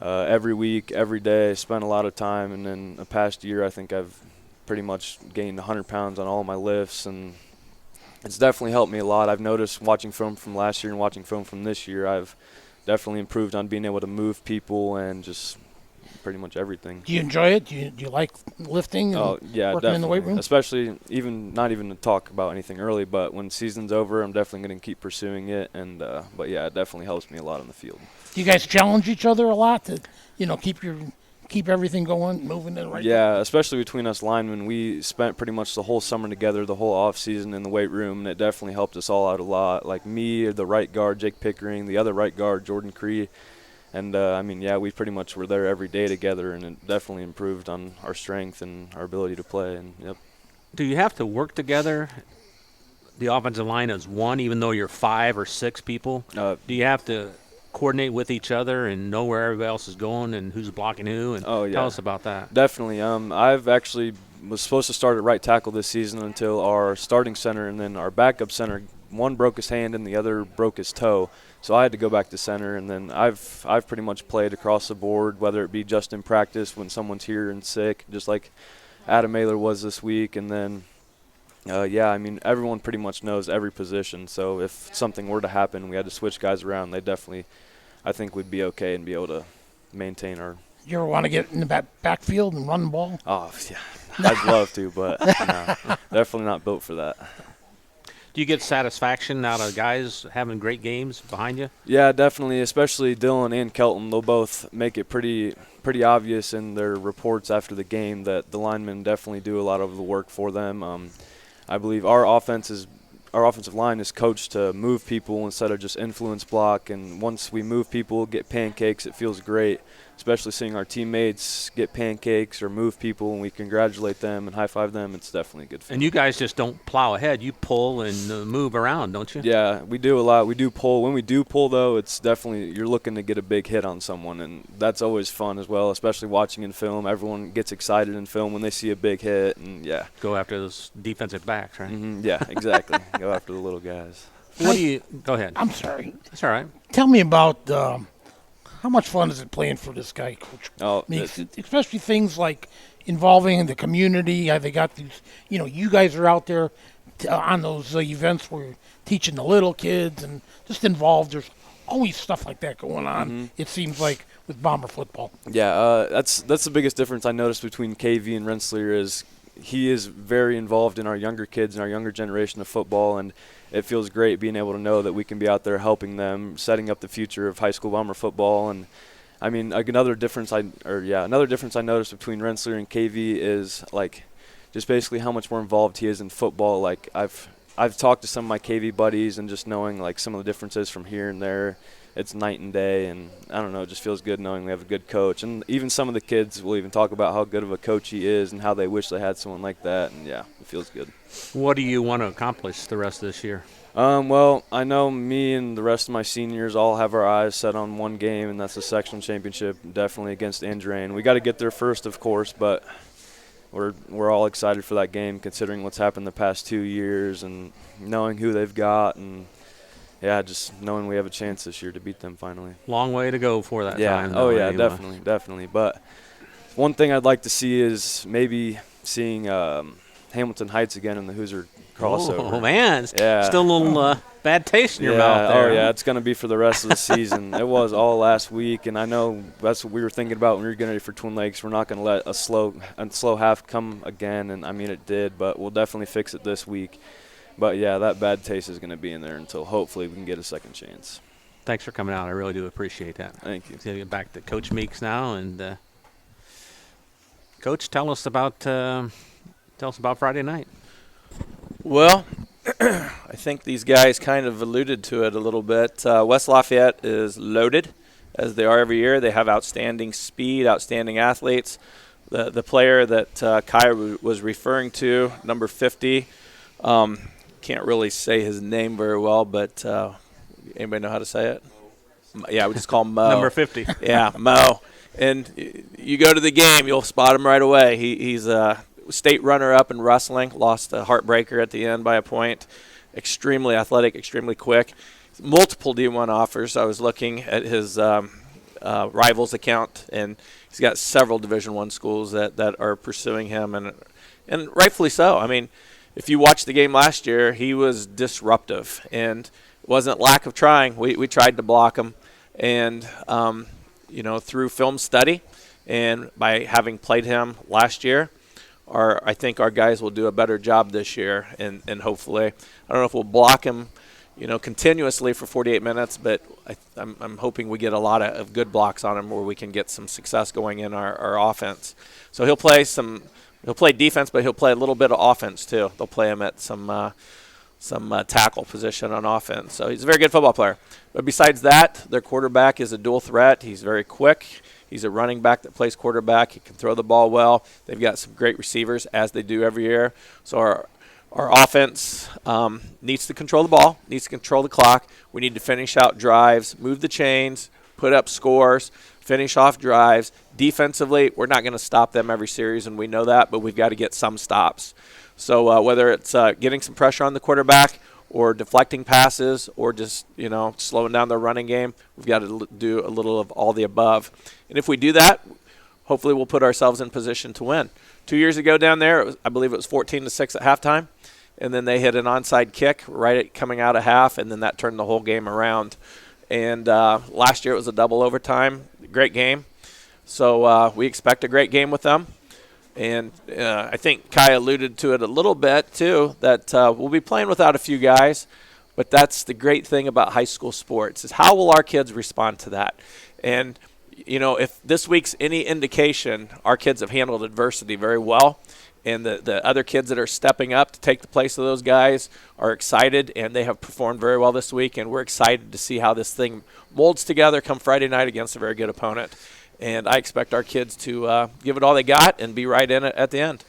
Every week, every day, spent a lot of time. And then the past year, I think I've pretty much gained 100 pounds on all my lifts. And it's definitely helped me a lot. I've noticed watching film from last year and watching film from this year, I've definitely improved on being able to move people and just pretty much everything. Do you enjoy it? Do you like lifting and yeah, working definitely. in the weight room? Especially not even to talk about anything early, but when season's over, I'm definitely going to keep pursuing it. And but yeah, it definitely helps me a lot on the field. Do you guys challenge each other a lot to keep everything going, moving in the right Yeah, especially between us linemen. We spent pretty much the whole summer together, the whole off season in the weight room, and it definitely helped us all out a lot. Like me, the right guard, Jake Pickering, the other right guard, Jordan Cree. And, I mean, yeah, we pretty much were there every day together, and it definitely improved on our strength and our ability to play. And yep. Do you have to work together, the offensive line as one, even though you're 5 or 6 people? Do you have to coordinate with each other and know where everybody else is going and who's blocking who? And tell us about that. Definitely. I've actually was supposed to start at right tackle this season until our starting center and then our backup center, one broke his hand and the other broke his toe. So I had to go back to center, and then I've pretty much played across the board, whether it be just in practice when someone's here and sick, just like Adam Mailer was this week. And then, yeah, I mean, everyone pretty much knows every position. So if something were to happen, we had to switch guys around, they definitely, I think, would be okay and be able to maintain our. You ever want to get in the backfield and run the ball? Oh, yeah. I'd love to, but no, definitely not built for that. Do you get satisfaction out of guys having great games behind you? Yeah, definitely, especially Dylan and Kelton. They'll both make it pretty obvious in their reports after the game that the linemen definitely do a lot of the work for them. I believe our offensive line is coached to move people instead of just influence block, and once we move people, get pancakes, it feels great. especially seeing our teammates get pancakes or move people and we congratulate them and high-five them, it's definitely a good feeling. And you guys just don't plow ahead. You pull and move around, don't you? Yeah, we do a lot. We do pull. When we do pull, though, it's definitely you're looking to get a big hit on someone, and that's always fun as well, especially watching in film. Everyone gets excited in film when they see a big hit, and, yeah. Go after those defensive backs, right? Yeah, exactly. Go after the little guys. What do you – go ahead. I'm sorry. That's all right. Tell me about how much fun is it playing for this guy, Coach? Oh, I mean, especially things like involving the community. They got these, you guys are out there on those events where you're teaching the little kids and just involved. There's always stuff like that going on, it seems like, with Bomber football. Yeah, that's the biggest difference I noticed between KV and Rensselaer is he is very involved in our younger kids and our younger generation of football, and it feels great being able to know that we can be out there helping them, setting up the future of high school Bomber football. And I mean, another difference I noticed between Rensselaer and KV is just basically how much more involved he is in football. Like I've talked to some of my KV buddies and just knowing some of the differences from here and there, it's night and day. And I don't know, it just feels good knowing we have a good coach. And even some of the kids will even talk about how good of a coach he is and how they wish they had someone like that. And yeah, it feels good. What do you want to accomplish the rest of this year? Well, I know me and the rest of my seniors all have our eyes set on one game, and that's the sectional championship, definitely against Andrean. We got to get there first, of course, but we're all excited for that game, considering what's happened the past 2 years and knowing who they've got, and yeah, just knowing we have a chance this year to beat them finally. Long way to go for that time. Oh yeah, definitely. But one thing I'd like to see is maybe seeing Hamilton Heights again in the Hoosier crossover. Oh man, yeah. Still a little bad taste in your mouth there. Oh yeah, it's going to be for the rest of the season. It was all last week, and I know that's what we were thinking about when we were getting ready for Twin Lakes. We're not going to let a slow half come again, and I mean it did, but we'll definitely fix it this week. But yeah, that bad taste is going to be in there until hopefully we can get a second chance. Thanks for coming out. I really do appreciate that. Thank you. So get back to Coach Meeks now, and Coach, tell us about Friday night. Well, I think these guys kind of alluded to it a little bit. West Lafayette is loaded, as they are every year. They have outstanding speed, outstanding athletes. The player that Kage was referring to, number 50, can't really say his name very well, but anybody know how to say it? Yeah, we just call him Mo. Number 50. Yeah, Mo. And you go to the game, you'll spot him right away. He's a state runner-up in wrestling, lost a heartbreaker at the end by a point. Extremely athletic, extremely quick. Multiple D1 offers. I was looking at his rivals account, and he's got several Division I schools that are pursuing him, and rightfully so. I mean, if you watched the game last year, he was disruptive, and it wasn't lack of trying. We tried to block him, and through film study and by having played him last year, I think our guys will do a better job this year, and hopefully, I don't know if we'll block him, continuously for 48 minutes, but I'm hoping we get a lot of good blocks on him where we can get some success going in our offense. So he'll play defense, but he'll play a little bit of offense too. They'll play him at some tackle position on offense. So he's a very good football player. But besides that, their quarterback is a dual threat. He's very quick. He's a running back that plays quarterback. He can throw the ball well. They've got some great receivers, as they do every year. So our offense needs to control the ball, needs to control the clock. We need to finish out drives, move the chains, put up scores, finish off drives. Defensively, we're not going to stop them every series, and we know that, but we've got to get some stops. So whether it's getting some pressure on the quarterback or deflecting passes or just, slowing down the running game, we've got to do a little of all the above. And if we do that, hopefully we'll put ourselves in position to win. 2 years ago down there, I believe it was 14-6 at halftime, and then they hit an onside kick coming out of half, and then that turned the whole game around. And last year it was a double overtime, great game. So we expect a great game with them. And I think Kai alluded to it a little bit, too, that we'll be playing without a few guys. But that's the great thing about high school sports is how will our kids respond to that? And, if this week's any indication, our kids have handled adversity very well. And the other kids that are stepping up to take the place of those guys are excited, and they have performed very well this week. And we're excited to see how this thing molds together come Friday night against a very good opponent. And I expect our kids to give it all they got and be right in it at the end.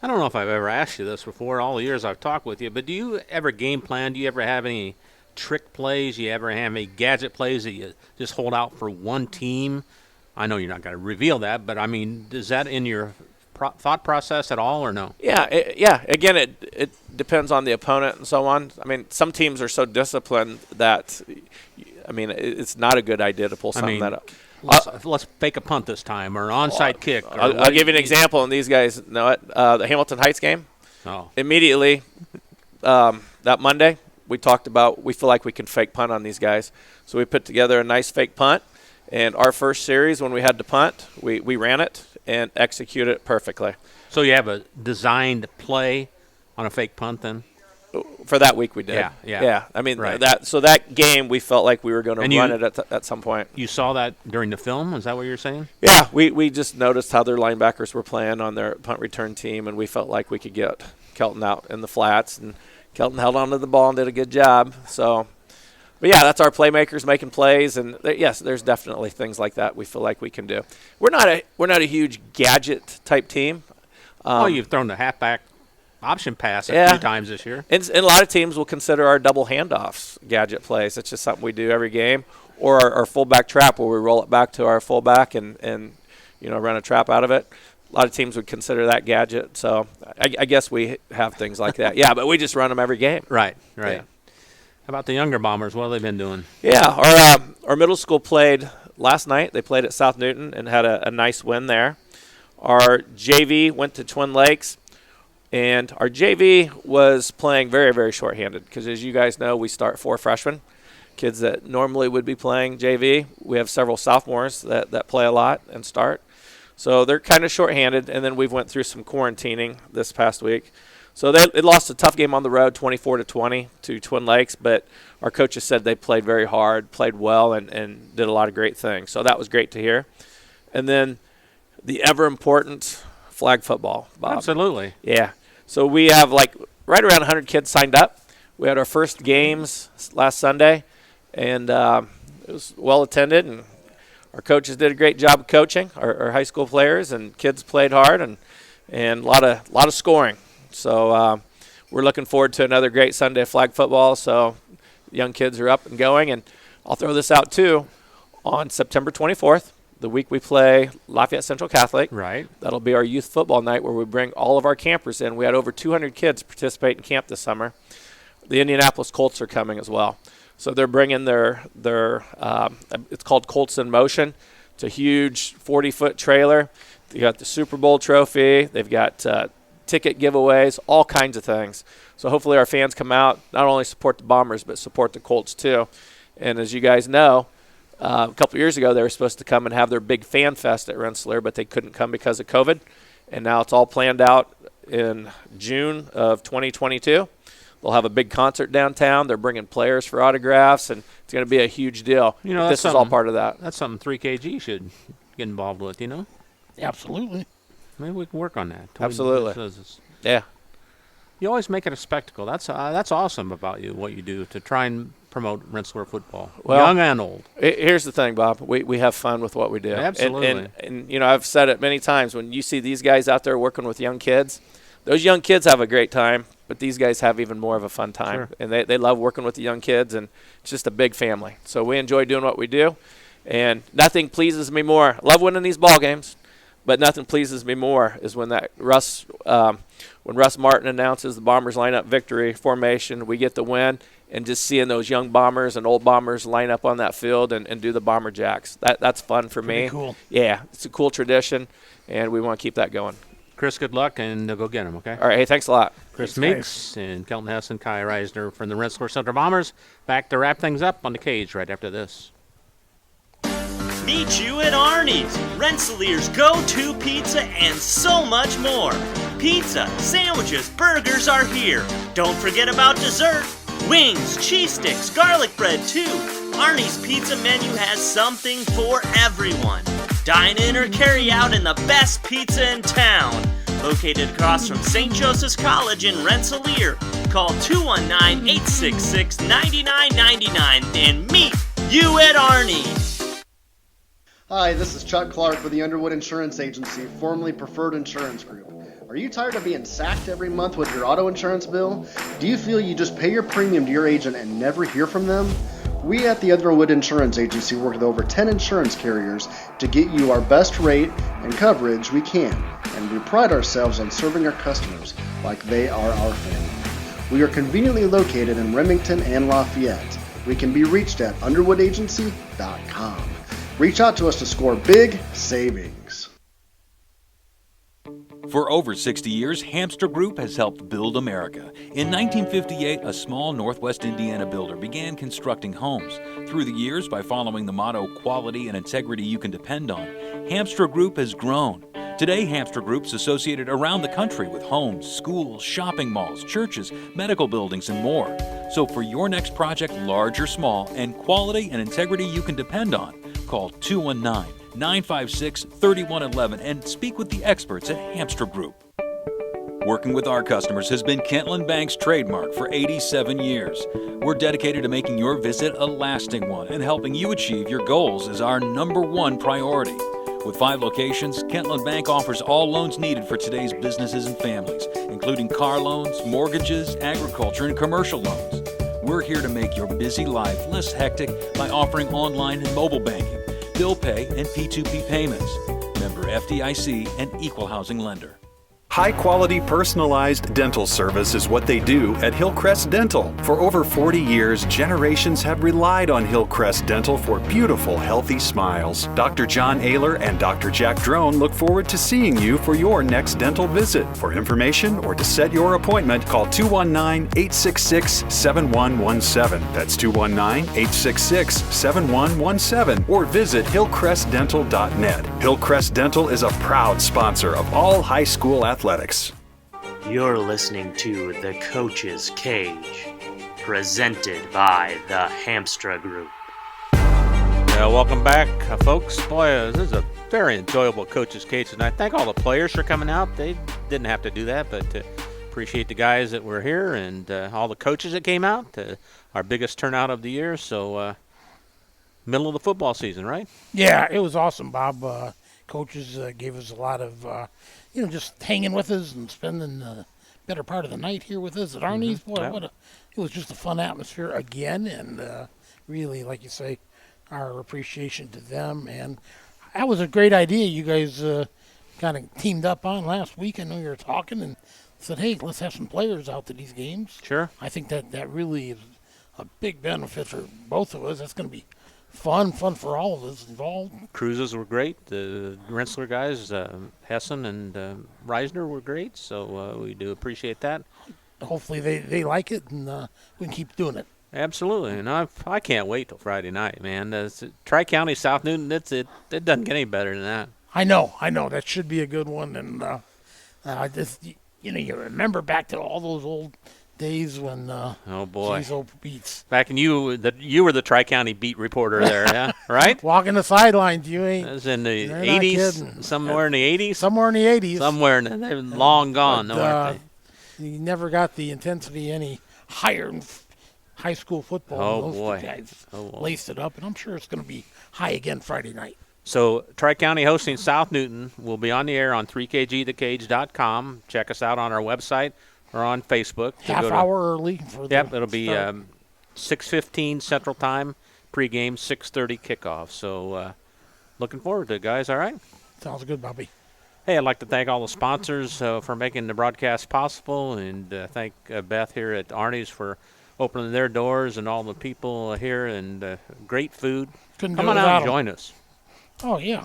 I don't know if I've ever asked you this before, all the years I've talked with you, but do you ever game plan? Do you ever have any trick plays? Do you ever have any gadget plays that you just hold out for one team? I know you're not going to reveal that, but, I mean, is that in your thought process at all or no? Yeah. Again, it depends on the opponent and so on. I mean, some teams are so disciplined that, I mean, it's not a good idea to pull something that up. Let's fake a punt this time or an onside kick. I'll give you an example, and these guys know it. The Hamilton Heights game. Immediately, that Monday, we talked about we feel like we can fake punt on these guys. So we put together a nice fake punt. And our first series, when we had to punt, we ran it and executed it perfectly. So you have a designed play on a fake punt then? For that week we did. Yeah. I mean, that game we felt like we were going to run it at some point. You saw that during the film? Is that what you were saying? Yeah. We just noticed how their linebackers were playing on their punt return team, and we felt like we could get Kelton out in the flats. And Kelton held on to the ball and did a good job. So, but yeah, that's our playmakers making plays. And yes, there's definitely things like that we feel like we can do. We're not a huge gadget type team. You've thrown the halfback option pass a few times this year. And a lot of teams will consider our double handoffs gadget plays. It's just something we do every game. Or our fullback trap where we roll it back to our fullback and run a trap out of it. A lot of teams would consider that gadget. So I guess we have things like that. Yeah, but we just run them every game. Right. Yeah. How about the younger Bombers? What have they been doing? Yeah, our middle school played last night. They played at South Newton and had a nice win there. Our JV went to Twin Lakes. And our JV was playing very, very shorthanded because, as you guys know, we start 4 freshmen, kids that normally would be playing JV. We have several sophomores that play a lot and start. So they're kind of shorthanded, and then we've went through some quarantining this past week. So they lost a tough game on the road, 24-20 to Twin Lakes, but our coaches said they played very hard, played well, and did a lot of great things. So that was great to hear. And then the ever-important flag football, Bob. Absolutely. Yeah. So we have right around 100 kids signed up. We had our first games last Sunday, and it was well attended. And our coaches did a great job of coaching our high school players, and kids played hard and a lot of scoring. So we're looking forward to another great Sunday of flag football. So young kids are up and going, and I'll throw this out too. On September 24th. The week we play Lafayette Central Catholic. Right. That'll be our youth football night where we bring all of our campers in. We had over 200 kids participate in camp this summer. The Indianapolis Colts are coming as well. So they're bringing their it's called Colts in Motion. It's a huge 40-foot trailer. They got the Super Bowl trophy. They've got ticket giveaways, all kinds of things. So hopefully our fans come out, not only support the Bombers, but support the Colts too. And as you guys know, a couple years ago, they were supposed to come and have their big fan fest at Rensselaer, but they couldn't come because of COVID. And now it's all planned out in June of 2022. They'll have a big concert downtown. They're bringing players for autographs, and it's going to be a huge deal. This is all part of that. That's something 3KG should get involved with, Absolutely. Maybe we can work on that. Absolutely. Yeah. You always make it a spectacle. That's awesome about you, what you do to try and promote Rensselaer football, young and old. Here's the thing, Bob. We have fun with what we do. Absolutely. And I've said it many times. When you see these guys out there working with young kids, those young kids have a great time, but these guys have even more of a fun time. Sure. And they love working with the young kids, and it's just a big family. So we enjoy doing what we do, and nothing pleases me more. I love winning these ball games, but nothing pleases me more is when Russ Martin announces the Bombers lineup victory formation, we get the win, and just seeing those young Bombers and old Bombers line up on that field and do the Bomber Jacks. That's fun for me. Cool. Yeah, it's a cool tradition, and we want to keep that going. Chris, good luck, and go get him, okay? All right, hey, thanks a lot. Chris Meeks and Kelton Hess and Kai Reisner from the Rensselaer Central Bombers. Back to wrap things up on the Cage right after this. Meet you at Arnie's, Rensselaer's go-to pizza and so much more. Pizza, sandwiches, burgers are here. Don't forget about dessert. Wings, cheese sticks, garlic bread too. Arnie's pizza menu has something for everyone. Dine in or carry out in the best pizza in town. Located across from St. Joseph's College in Rensselaer. Call 219-866-9999 and meet you at Arnie's. Hi, this is Chuck Clark with the Underwood Insurance Agency, formerly Preferred Insurance Group. Are you tired of being sacked every month with your auto insurance bill? Do you feel you just pay your premium to your agent and never hear from them? We at the Underwood Insurance Agency work with over 10 insurance carriers to get you our best rate and coverage we can, and we pride ourselves on serving our customers like they are our family. We are conveniently located in Remington and Lafayette. We can be reached at underwoodagency.com. Reach out to us to score big savings. For over 60 years, Hamster Group has helped build America. In 1958, a small Northwest Indiana builder began constructing homes. Through the years, by following the motto, quality and integrity you can depend on, Hamster Group has grown. Today, Hamster Group's associated around the country with homes, schools, shopping malls, churches, medical buildings, and more. So for your next project, large or small, and quality and integrity you can depend on, call 219-956-3111 and speak with the experts at Hamster Group. Working with our customers has been Kentland Bank's trademark for 87 years. We're dedicated to making your visit a lasting one, and helping you achieve your goals is our #1 priority. With 5 locations, Kentland Bank offers all loans needed for today's businesses and families, including car loans, mortgages, agriculture, and commercial loans. We're here to make your busy life less hectic by offering online and mobile banking, bill pay, and P2P payments. Member FDIC and equal housing lender. High-quality personalized dental service is what they do at Hillcrest Dental. For over 40 years, generations have relied on Hillcrest Dental for beautiful, healthy smiles. Dr. John Ayler and Dr. Jack Drone look forward to seeing you for your next dental visit. For information or to set your appointment, call 219-866-7117. That's 219-866-7117. Or visit hillcrestdental.net. Hillcrest Dental is a proud sponsor of all high school athletics. You're listening to The Coach's Cage, presented by the Hamstra Group. Welcome back, folks. Boy, this is a very enjoyable Coach's Cage tonight. Thank all the players for coming out. They didn't have to do that, but appreciate the guys that were here and all the coaches that came out. Our biggest turnout of the year, so middle of the football season, right? Yeah, it was awesome, Bob. Coaches gave us a lot of, just hanging with us and spending the better part of the night here with us at Arnie's. Boy, it was just a fun atmosphere again, and really, like you say, our appreciation to them. And that was a great idea you guys kind of teamed up on last week. I know you were talking and said, hey, let's have some players out to these games. Sure. I think that really is a big benefit for both of us. That's going to be fun for all of us involved. Cruises were great. The Rensselaer guys, Hessen and Reisner, were great, so we do appreciate that. Hopefully they like it, and we can keep doing it. Absolutely, and I can't wait till Friday night, man. Tri-County, South Newton, it doesn't get any better than that. I know. That should be a good one, and you remember back to all those old days when oh boy, Diesel beats. Back in you were the Tri-County beat reporter there, yeah, right? Walking the sidelines, you ain't. That was in the 80s, somewhere in the 80s. Somewhere in the 80s. Somewhere, and they've been long gone, aren't they? You never got the intensity any higher in high school football. Oh those boy, guys laced it up, and I'm sure it's going to be high again Friday night. So Tri-County hosting South Newton. We'll be on the air on 3kgthecage.com. Check us out on our website. Or on Facebook. Half hour early for the Yep, it'll be start. 6:15 Central Time, pregame, 6:30 kickoff. So looking forward to it, guys. All right? Sounds good, Bobby. Hey, I'd like to thank all the sponsors for making the broadcast possible, and thank Beth here at Arnie's for opening their doors, and all the people here, and great food. Couldn't Come do it on out without and join us. Oh, yeah.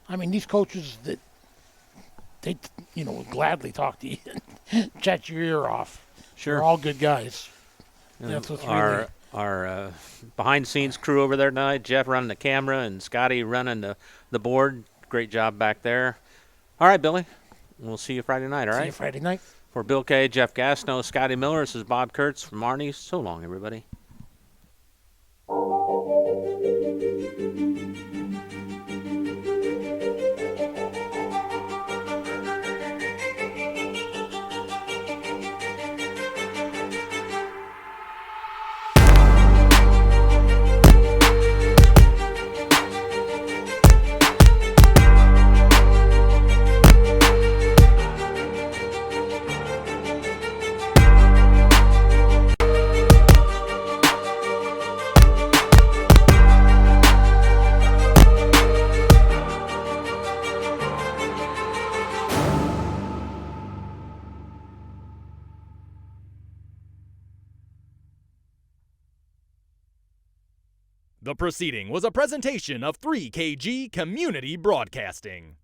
These coaches that they would gladly talk to you and chat your ear off. Sure. They're all good guys. And that's what's our behind-the-scenes crew over there tonight, Jeff running the camera and Scotty running the board. Great job back there. All right, Billy. We'll see you Friday night, all right? See you Friday night. For Bill Kage, Jeff Gastineau, Scotty Miller, this is Bob Kurtz from Arnie's. So long, everybody. The proceeding was a presentation of 3KG Community Broadcasting.